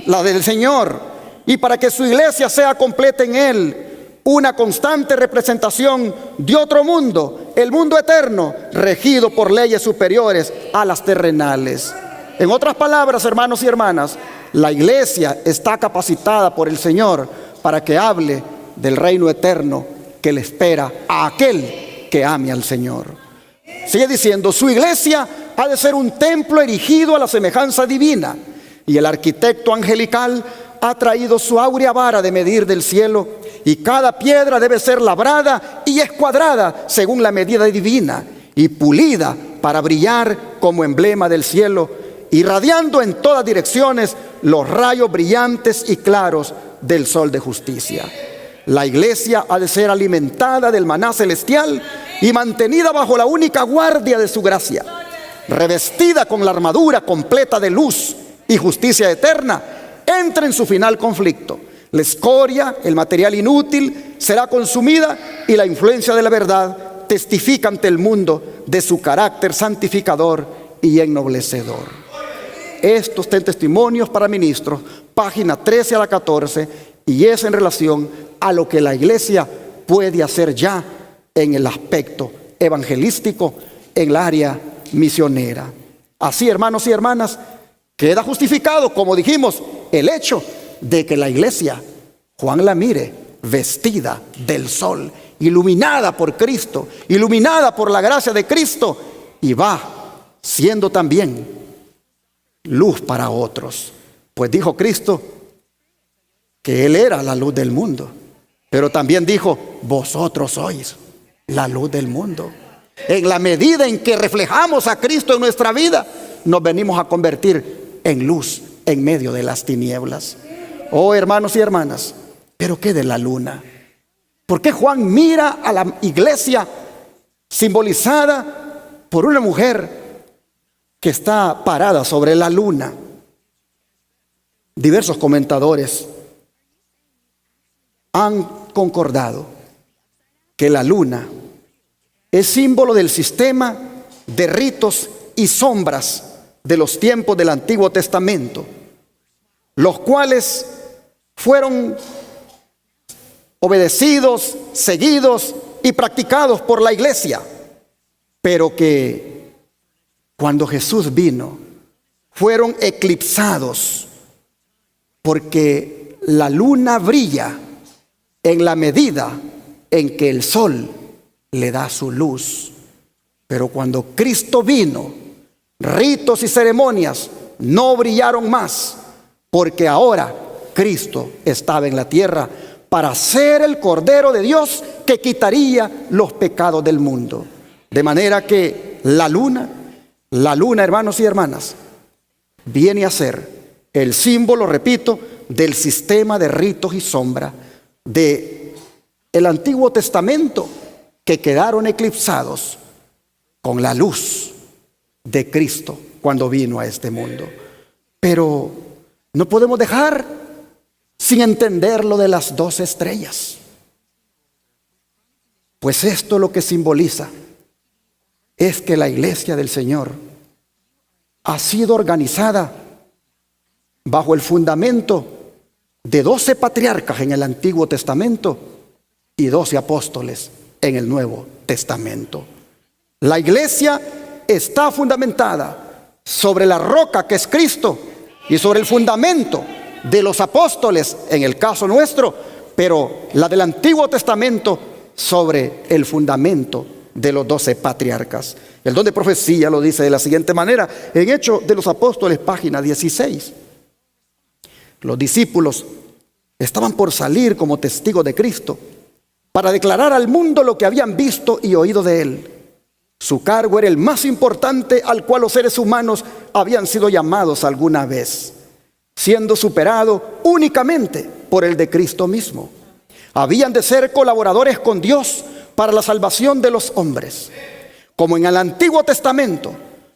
la del Señor, y para que su iglesia sea completa en Él, una constante representación de otro mundo, el mundo eterno, regido por leyes superiores a las terrenales. En otras palabras, hermanos y hermanas, la iglesia está capacitada por el Señor para que hable del reino eterno que le espera a aquel que ame al Señor. Sigue diciendo: su iglesia ha de ser un templo erigido a la semejanza divina, y el arquitecto angelical ha traído su áurea vara de medir del cielo, y cada piedra debe ser labrada y escuadrada según la medida divina, y pulida para brillar como emblema del cielo, irradiando en todas direcciones los rayos brillantes y claros del sol de justicia. La iglesia ha de ser alimentada del maná celestial y mantenida bajo la única guardia de su gracia, revestida con la armadura completa de luz y justicia eterna. Entra en su final conflicto. La escoria, el material inútil, será consumida, y la influencia de la verdad testifica ante el mundo de su carácter santificador y ennoblecedor. Estos testimonios para ministros, página 13 a la 14, y es en relación a lo que la iglesia puede hacer ya en el aspecto evangelístico, en el área misionera. Así, hermanos y hermanas, queda justificado, como dijimos, el hecho de que la iglesia, Juan la mire vestida del sol, iluminada por Cristo, iluminada por la gracia de Cristo, y va siendo también luz para otros. Pues dijo Cristo que Él era la luz del mundo, pero también dijo: vosotros sois la luz del mundo. En la medida en que reflejamos a Cristo en nuestra vida, nos venimos a convertir en luz en medio de las tinieblas. Oh, hermanos y hermanas, pero ¿qué de la luna? ¿Por qué Juan mira a la iglesia simbolizada por una mujer que está parada sobre la luna? Diversos comentadores han concordado que la luna es símbolo del sistema de ritos y sombras de los tiempos del Antiguo Testamento, los cuales fueron obedecidos, seguidos y practicados por la iglesia, pero que cuando Jesús vino fueron eclipsados, porque la luna brilla en la medida en que el sol le da su luz. Pero cuando Cristo vino, ritos y ceremonias no brillaron más, porque ahora Cristo estaba en la tierra para ser el Cordero de Dios que quitaría los pecados del mundo. De manera que la luna, hermanos y hermanas, viene a ser el símbolo, repito, del sistema de ritos y sombra de el Antiguo Testamento, que quedaron eclipsados con la luz de Cristo cuando vino a este mundo. Pero no podemos dejar sin entender lo de las 12 estrellas, pues esto lo que simboliza es que la iglesia del Señor ha sido organizada bajo el fundamento de 12 patriarcas en el Antiguo Testamento y 12 apóstoles en el Nuevo Testamento. La iglesia está fundamentada sobre la roca que es Cristo y sobre el fundamento de los apóstoles, en el caso nuestro, pero la del Antiguo Testamento sobre el fundamento de los 12 patriarcas. El don de profecía lo dice de la siguiente manera, en Hechos de los Apóstoles, página 16. Los discípulos Estaban por salir como testigos de Cristo para declarar al mundo lo que habían visto y oído de Él. Su cargo era el más importante al cual los seres humanos habían sido llamados alguna vez, siendo superado únicamente por el de Cristo mismo. Habían de ser colaboradores con Dios para la salvación de los hombres. Como en el Antiguo Testamento,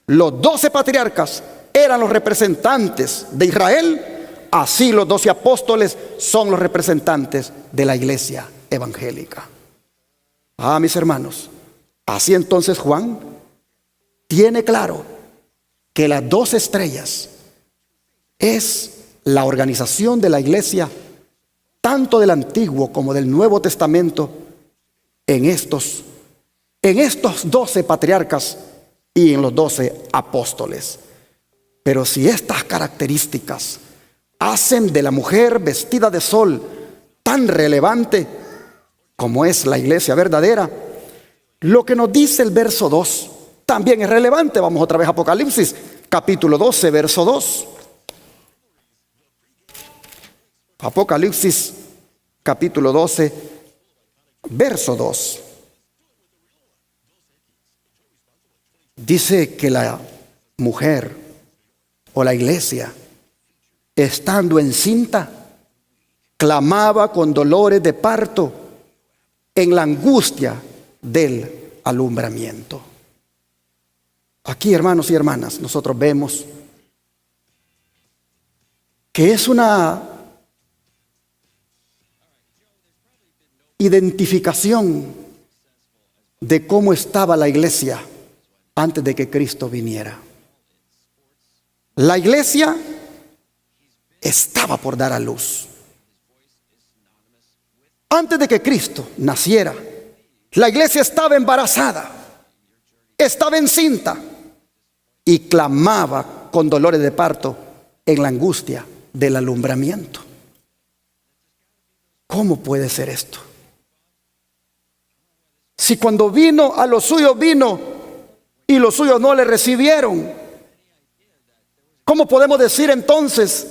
los 12 patriarcas eran los representantes de Israel, así los 12 apóstoles son los representantes de la iglesia evangélica. Mis hermanos, así entonces Juan tiene claro que las 12 estrellas es la organización de la iglesia, tanto del Antiguo como del Nuevo Testamento, en estos 12 patriarcas y en los 12 apóstoles. Pero si estas características hacen de la mujer vestida de sol tan relevante como es la iglesia verdadera, lo que nos dice el verso 2 también es relevante. Vamos otra vez a Apocalipsis, capítulo 12, verso 2. Apocalipsis, capítulo 12, verso 2. Dice que la mujer o la iglesia, estando encinta, clamaba con dolores de parto en la angustia del alumbramiento. Aquí, hermanos y hermanas, nosotros vemos que es una identificación de cómo estaba la iglesia antes de que Cristo viniera. La iglesia estaba por dar a luz. Antes de que Cristo naciera, la iglesia estaba embarazada, estaba encinta y clamaba con dolores de parto en la angustia del alumbramiento. ¿Cómo puede ser esto? Si cuando vino a los suyos vino y los suyos no le recibieron, ¿cómo podemos decir entonces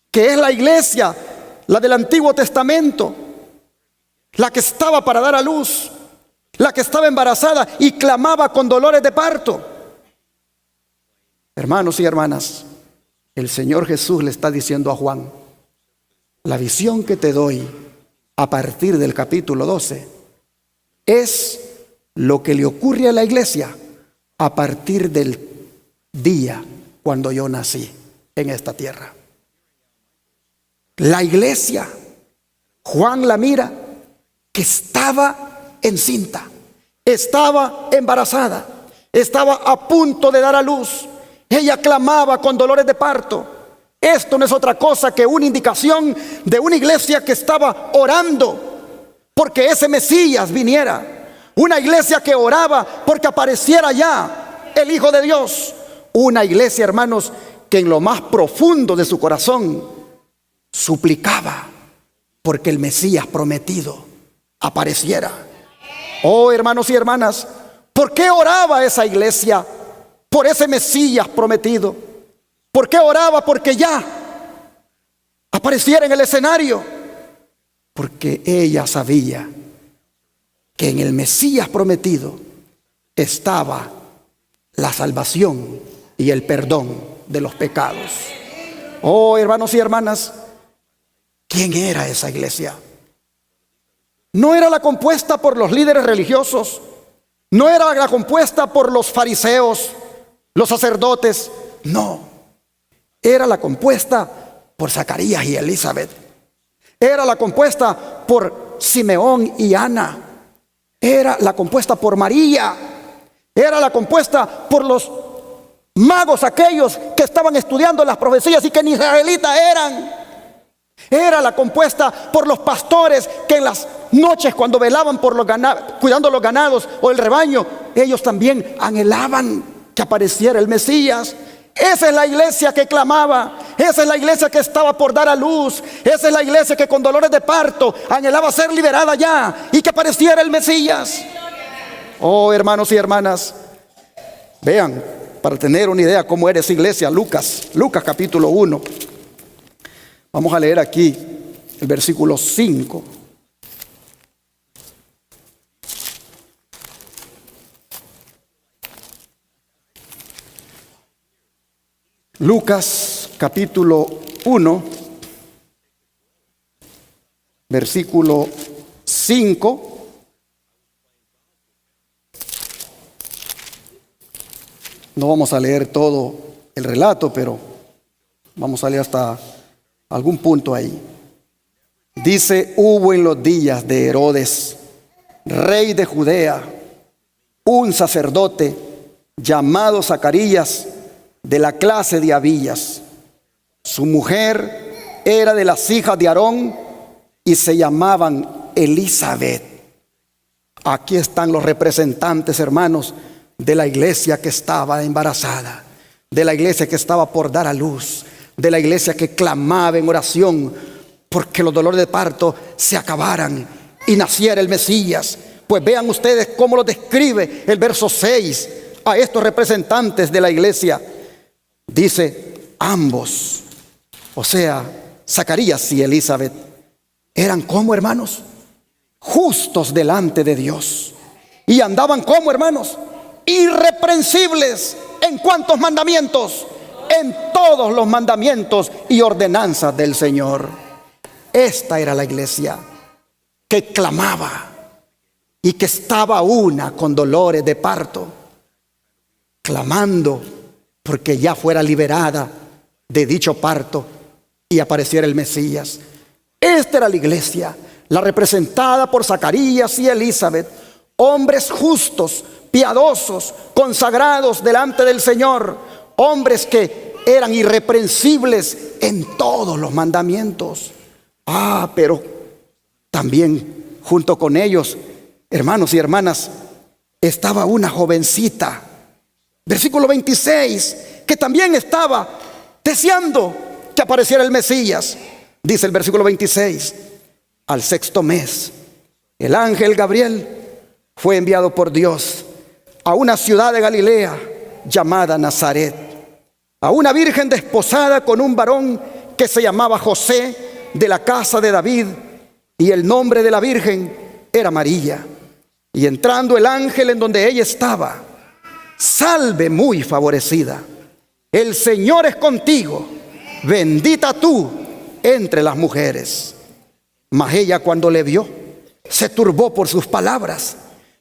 que es la iglesia, la del Antiguo Testamento, la que estaba para dar a luz, la que estaba embarazada y clamaba con dolores de parto? Hermanos y hermanas, el Señor Jesús le está diciendo a Juan: la visión que te doy a partir del capítulo 12 es lo que le ocurre a la iglesia a partir del día cuando yo nací en esta tierra. La iglesia, Juan la mira que estaba encinta, estaba embarazada, estaba a punto de dar a luz. Ella clamaba con dolores de parto. Esto no es otra cosa que una indicación de una iglesia que estaba orando porque ese Mesías viniera. Una iglesia que oraba porque apareciera ya el Hijo de Dios. Una iglesia, hermanos, que en lo más profundo de su corazón suplicaba porque el Mesías prometido apareciera. Oh, hermanos y hermanas, ¿por qué oraba esa iglesia por ese Mesías prometido? ¿Por qué oraba porque ya apareciera en el escenario? Porque ella sabía que en el Mesías prometido estaba la salvación y el perdón de los pecados. Oh, hermanos y hermanas, ¿quién era esa iglesia? No era la compuesta por los líderes religiosos, no era la compuesta por los fariseos, los sacerdotes, no. Era la compuesta por Zacarías y Elizabeth. Era la compuesta por Simeón y Ana. Era la compuesta por María. Era la compuesta por los magos aquellos que estaban estudiando las profecías y que ni israelitas eran. Era la compuesta por los pastores que en las noches cuando velaban por los ganados, cuidando los ganados o el rebaño, ellos también anhelaban que apareciera el Mesías. Esa es la iglesia que clamaba, esa es la iglesia que estaba por dar a luz, esa es la iglesia que con dolores de parto anhelaba ser liberada ya y que apareciera el Mesías. Oh, hermanos y hermanas, vean, para tener una idea cómo era esa iglesia, Lucas capítulo 1. Vamos a leer aquí el versículo 5. Lucas capítulo 1, versículo 5. No vamos a leer todo el relato, pero vamos a leer hasta algún punto ahí. Dice: hubo en los días de Herodes, rey de Judea, un sacerdote llamado Zacarías, de la clase de Abías. Su mujer era de las hijas de Aarón y se llamaban Elizabeth. Aquí están los representantes, hermanos, de la iglesia que estaba embarazada, de la iglesia que estaba por dar a luz, de la iglesia que clamaba en oración porque los dolores de parto se acabaran y naciera el Mesías. Pues vean ustedes cómo lo describe el verso 6 a estos representantes de la iglesia. Dice: ambos, o sea, Zacarías y Elizabeth, eran como, hermanos, justos delante de Dios, y andaban como, hermanos, irreprensibles. ¿En cuántos mandamientos? En todos los mandamientos y ordenanzas del Señor. Esta era la iglesia que clamaba y que estaba una con dolores de parto, clamando porque ya fuera liberada de dicho parto y apareciera el Mesías. Esta era la iglesia, la representada por Zacarías y Elizabeth, hombres justos, piadosos, consagrados delante del Señor, hombres que eran irreprensibles en todos los mandamientos. Pero también junto con ellos, hermanos y hermanas, estaba una jovencita, versículo 26, que también estaba deseando que apareciera el Mesías. Dice el versículo 26: al sexto mes, el ángel Gabriel fue enviado por Dios a una ciudad de Galilea llamada Nazaret, a una virgen desposada con un varón que se llamaba José, de la casa de David, y el nombre de la virgen era María. Y entrando el ángel en donde ella estaba, salve muy favorecida, el Señor es contigo, bendita tú entre las mujeres. Mas ella, cuando le vio, se turbó por sus palabras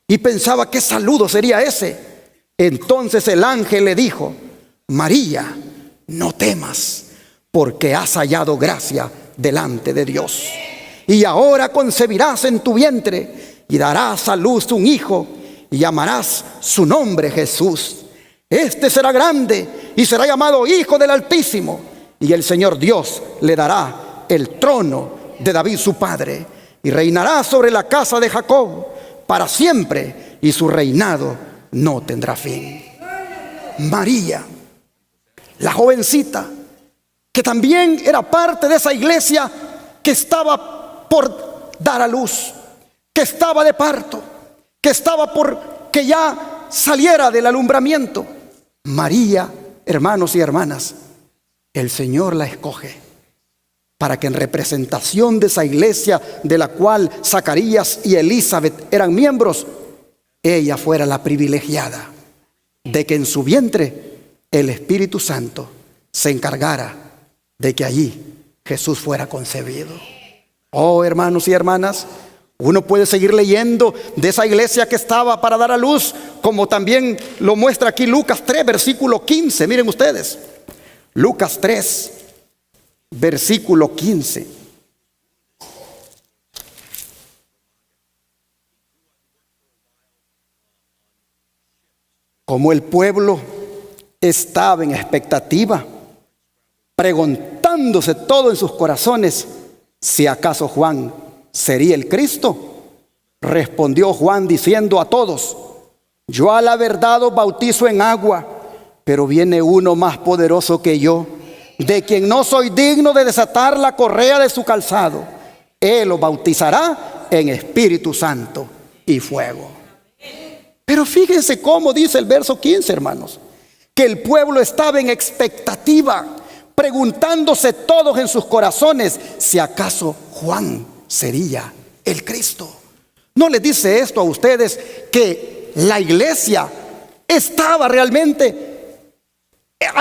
y pensaba qué saludo sería ese. Entonces el ángel le dijo: María, no temas, porque has hallado gracia delante de Dios. Y ahora concebirás en tu vientre y darás a luz un hijo, y llamarás su nombre Jesús. Este será grande y será llamado Hijo del Altísimo, y el Señor Dios le dará el trono de David su padre, y reinará sobre la casa de Jacob para siempre, y su reinado no tendrá fin. María, la jovencita, que también era parte de esa iglesia que estaba por dar a luz, que estaba de parto, que estaba por que ya saliera del alumbramiento. María, hermanos y hermanas, el Señor la escoge para que en representación de esa iglesia de la cual Zacarías y Elizabeth eran miembros, ella fuera la privilegiada de que en su vientre el Espíritu Santo se encargara de que allí Jesús fuera concebido. Oh, hermanos y hermanas, uno puede seguir leyendo de esa iglesia que estaba para dar a luz, como también lo muestra aquí Lucas 3, versículo 15. Miren ustedes, Lucas 3, versículo 15. Como el pueblo estaba en expectativa, preguntándose todo en sus corazones si acaso Juan sería el Cristo, respondió Juan diciendo a todos: yo a la verdad os bautizo en agua, pero viene uno más poderoso que yo, de quien no soy digno de desatar la correa de su calzado. Él os bautizará en Espíritu Santo y fuego. Pero fíjense cómo dice el verso 15, hermanos, que el pueblo estaba en expectativa, preguntándose todos en sus corazones si acaso Juan sería el Cristo. ¿No les dice esto a ustedes que la iglesia estaba realmente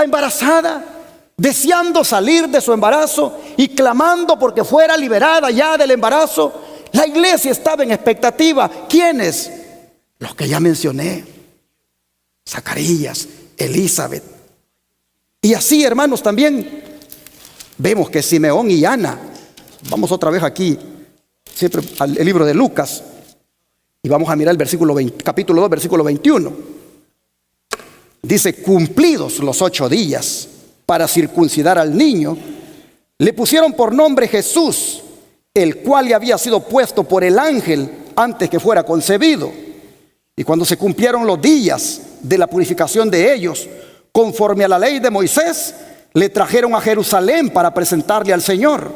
embarazada, deseando salir de su embarazo y clamando porque fuera liberada ya del embarazo? La iglesia estaba en expectativa. ¿Quiénes? Los que ya mencioné: Zacarías, Elizabeth. Y así, hermanos, también vemos que Simeón y Ana. Vamos otra vez aquí, siempre al libro de Lucas, y vamos a mirar el versículo 20, capítulo 2, versículo 21. Dice: cumplidos los 8 días para circuncidar al niño, le pusieron por nombre Jesús, el cual le había sido puesto por el ángel antes que fuera concebido. Y cuando se cumplieron los días de la purificación de ellos, conforme a la ley de Moisés, le trajeron a Jerusalén para presentarle al Señor.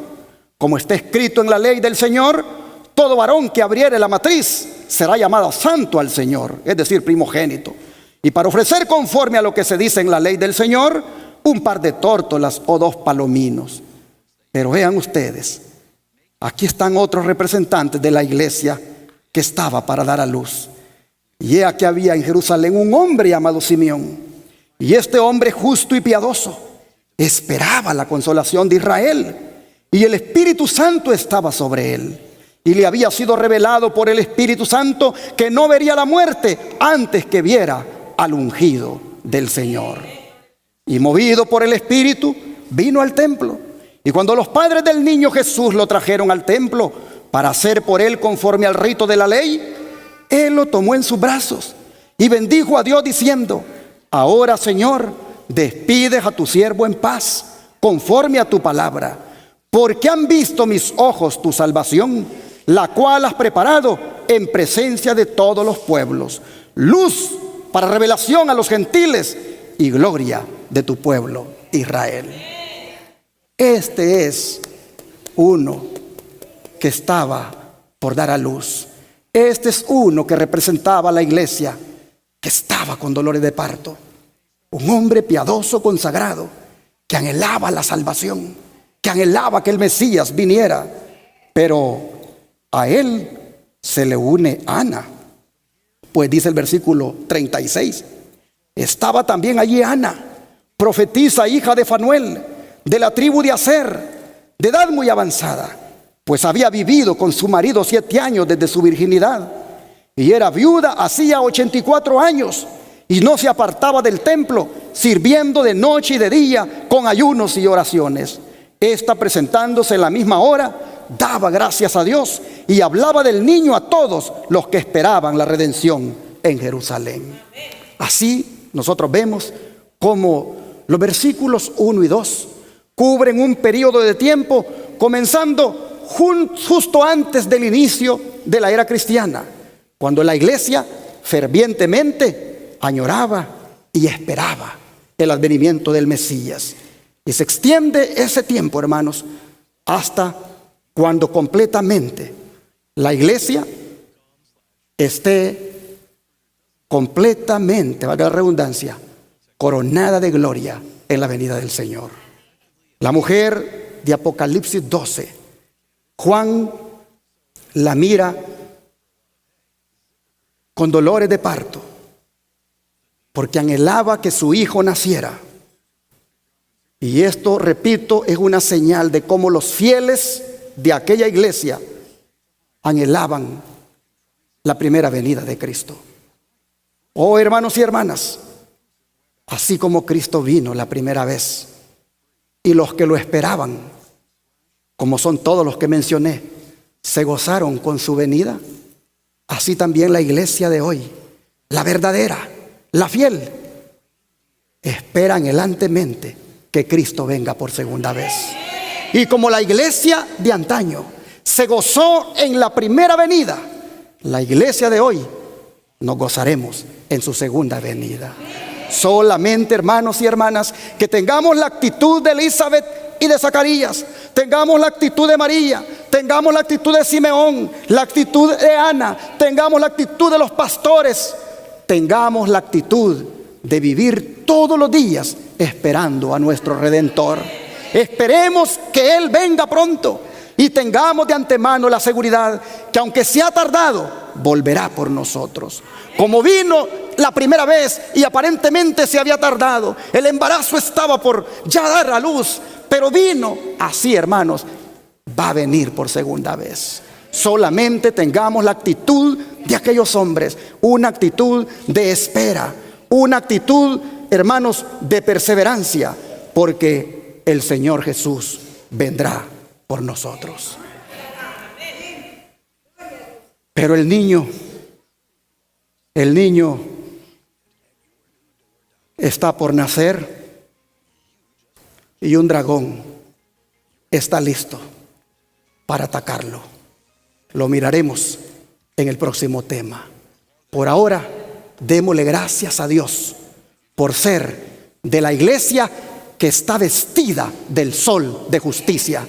Como está escrito en la ley del Señor, todo varón que abriere la matriz será llamado santo al Señor, es decir, primogénito. Y para ofrecer conforme a lo que se dice en la ley del Señor, un par de tórtolas o 2 palominos. Pero vean ustedes, aquí están otros representantes de la iglesia que estaba para dar a luz. Y he aquí había en Jerusalén un hombre llamado Simeón. Y este hombre justo y piadoso esperaba la consolación de Israel. Y el Espíritu Santo estaba sobre él. Y le había sido revelado por el Espíritu Santo que no vería la muerte antes que viera al ungido del Señor. Y movido por el Espíritu, vino al templo. Y cuando los padres del niño Jesús lo trajeron al templo para hacer por él conforme al rito de la ley, él lo tomó en sus brazos y bendijo a Dios diciendo: ahora, Señor, despides a tu siervo en paz, conforme a tu palabra, porque han visto mis ojos tu salvación, la cual has preparado en presencia de todos los pueblos, luz para revelación a los gentiles y gloria de tu pueblo Israel. Este es uno que estaba por dar a luz. Este es uno que representaba a la iglesia que estaba con dolores de parto. Un hombre piadoso, consagrado, que anhelaba la salvación, que anhelaba que el Mesías viniera. Pero a él se le une Ana. Pues dice el versículo 36: estaba también allí Ana, profetisa, hija de Fanuel, de la tribu de Aser, de edad muy avanzada, pues había vivido con su marido 7 años desde su virginidad, y era viuda hacía 84 años, y no se apartaba del templo, sirviendo de noche y de día con ayunos y oraciones. Esta, presentándose en la misma hora, daba gracias a Dios y hablaba del niño a todos los que esperaban la redención en Jerusalén. Así nosotros vemos como los versículos 1 y 2 cubren un periodo de tiempo comenzando justo antes del inicio de la era cristiana, cuando la iglesia fervientemente añoraba y esperaba el advenimiento del Mesías. Y se extiende ese tiempo, hermanos, hasta cuando completamente la iglesia esté completamente, valga la redundancia, coronada de gloria en la venida del Señor. La mujer de Apocalipsis 12, Juan la mira con dolores de parto, porque anhelaba que su hijo naciera. Y esto, repito, es una señal de cómo los fieles de aquella iglesia anhelaban la primera venida de Cristo. Oh, hermanos y hermanas, así como Cristo vino la primera vez, y los que lo esperaban, como son todos los que mencioné, se gozaron con su venida, así también la iglesia de hoy, la verdadera, la fiel, espera anhelantemente que Cristo venga por segunda vez. Y como la iglesia de antaño se gozó en la primera venida, la iglesia de hoy nos gozaremos en su segunda venida. Solamente, hermanos y hermanas, que tengamos la actitud de Elizabeth y de Zacarías, tengamos la actitud de María, tengamos la actitud de Simeón, la actitud de Ana, tengamos la actitud de los pastores, tengamos la actitud de vivir todos los días esperando a nuestro Redentor. Esperemos que Él venga pronto y tengamos de antemano la seguridad que aunque se ha tardado, volverá por nosotros. Como vino la primera vez y aparentemente se había tardado, el embarazo estaba por ya dar a luz, pero vino así, hermanos, va a venir por segunda vez. Solamente tengamos la actitud de aquellos hombres, una actitud de espera, una actitud, hermanos, de perseverancia, porque el Señor Jesús vendrá por nosotros. Pero el niño está por nacer y un dragón está listo para atacarlo. Lo miraremos en el próximo tema. Por ahora, démosle gracias a Dios por ser de la iglesia que está vestida del sol de justicia.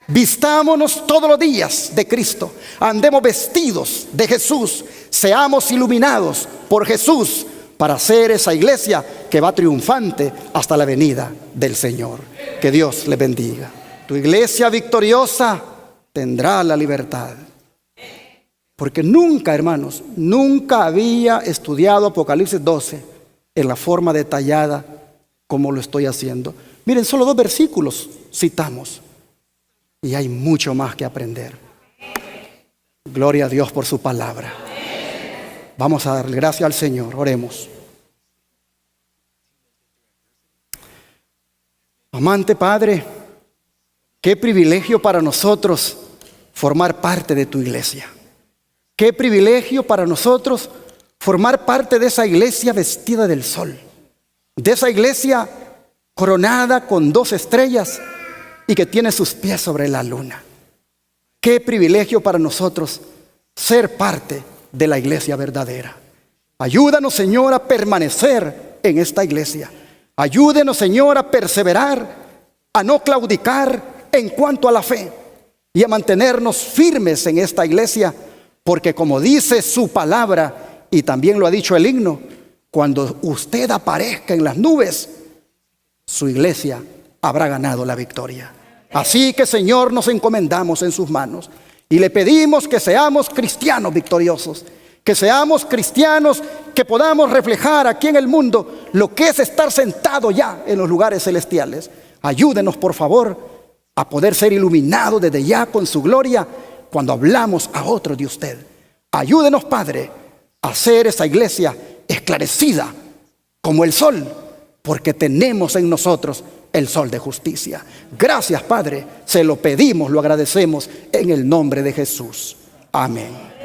Vistámonos todos los días de Cristo, andemos vestidos de Jesús, seamos iluminados por Jesús para ser esa iglesia que va triunfante hasta la venida del Señor. Que Dios le bendiga. Tu iglesia victoriosa tendrá la libertad. Porque nunca, hermanos, nunca había estudiado Apocalipsis 12 en la forma detallada como lo estoy haciendo. Miren, solo 2 versículos citamos. Y hay mucho más que aprender. Gloria a Dios por su palabra. Vamos a darle gracias al Señor. Oremos. Amante Padre, qué privilegio para nosotros formar parte de tu iglesia. Qué privilegio para nosotros formar parte de esa iglesia vestida del sol. De esa iglesia coronada con 2 estrellas y que tiene sus pies sobre la luna. Qué privilegio para nosotros ser parte de la iglesia verdadera. Ayúdanos, Señor, a permanecer en esta iglesia. Ayúdenos, Señor, a perseverar, a no claudicar en cuanto a la fe y a mantenernos firmes en esta iglesia, porque como dice su palabra y también lo ha dicho el himno, cuando usted aparezca en las nubes, su iglesia habrá ganado la victoria. Así que, Señor, nos encomendamos en sus manos y le pedimos que seamos cristianos victoriosos, que seamos cristianos que podamos reflejar aquí en el mundo lo que es estar sentado ya en los lugares celestiales. Ayúdenos, por favor, a poder ser iluminados desde ya con su gloria cuando hablamos a otros de usted. Ayúdenos, Padre, a hacer esa iglesia esclarecida como el sol, porque tenemos en nosotros el sol de justicia. Gracias, Padre, se lo pedimos, lo agradecemos en el nombre de Jesús. Amén.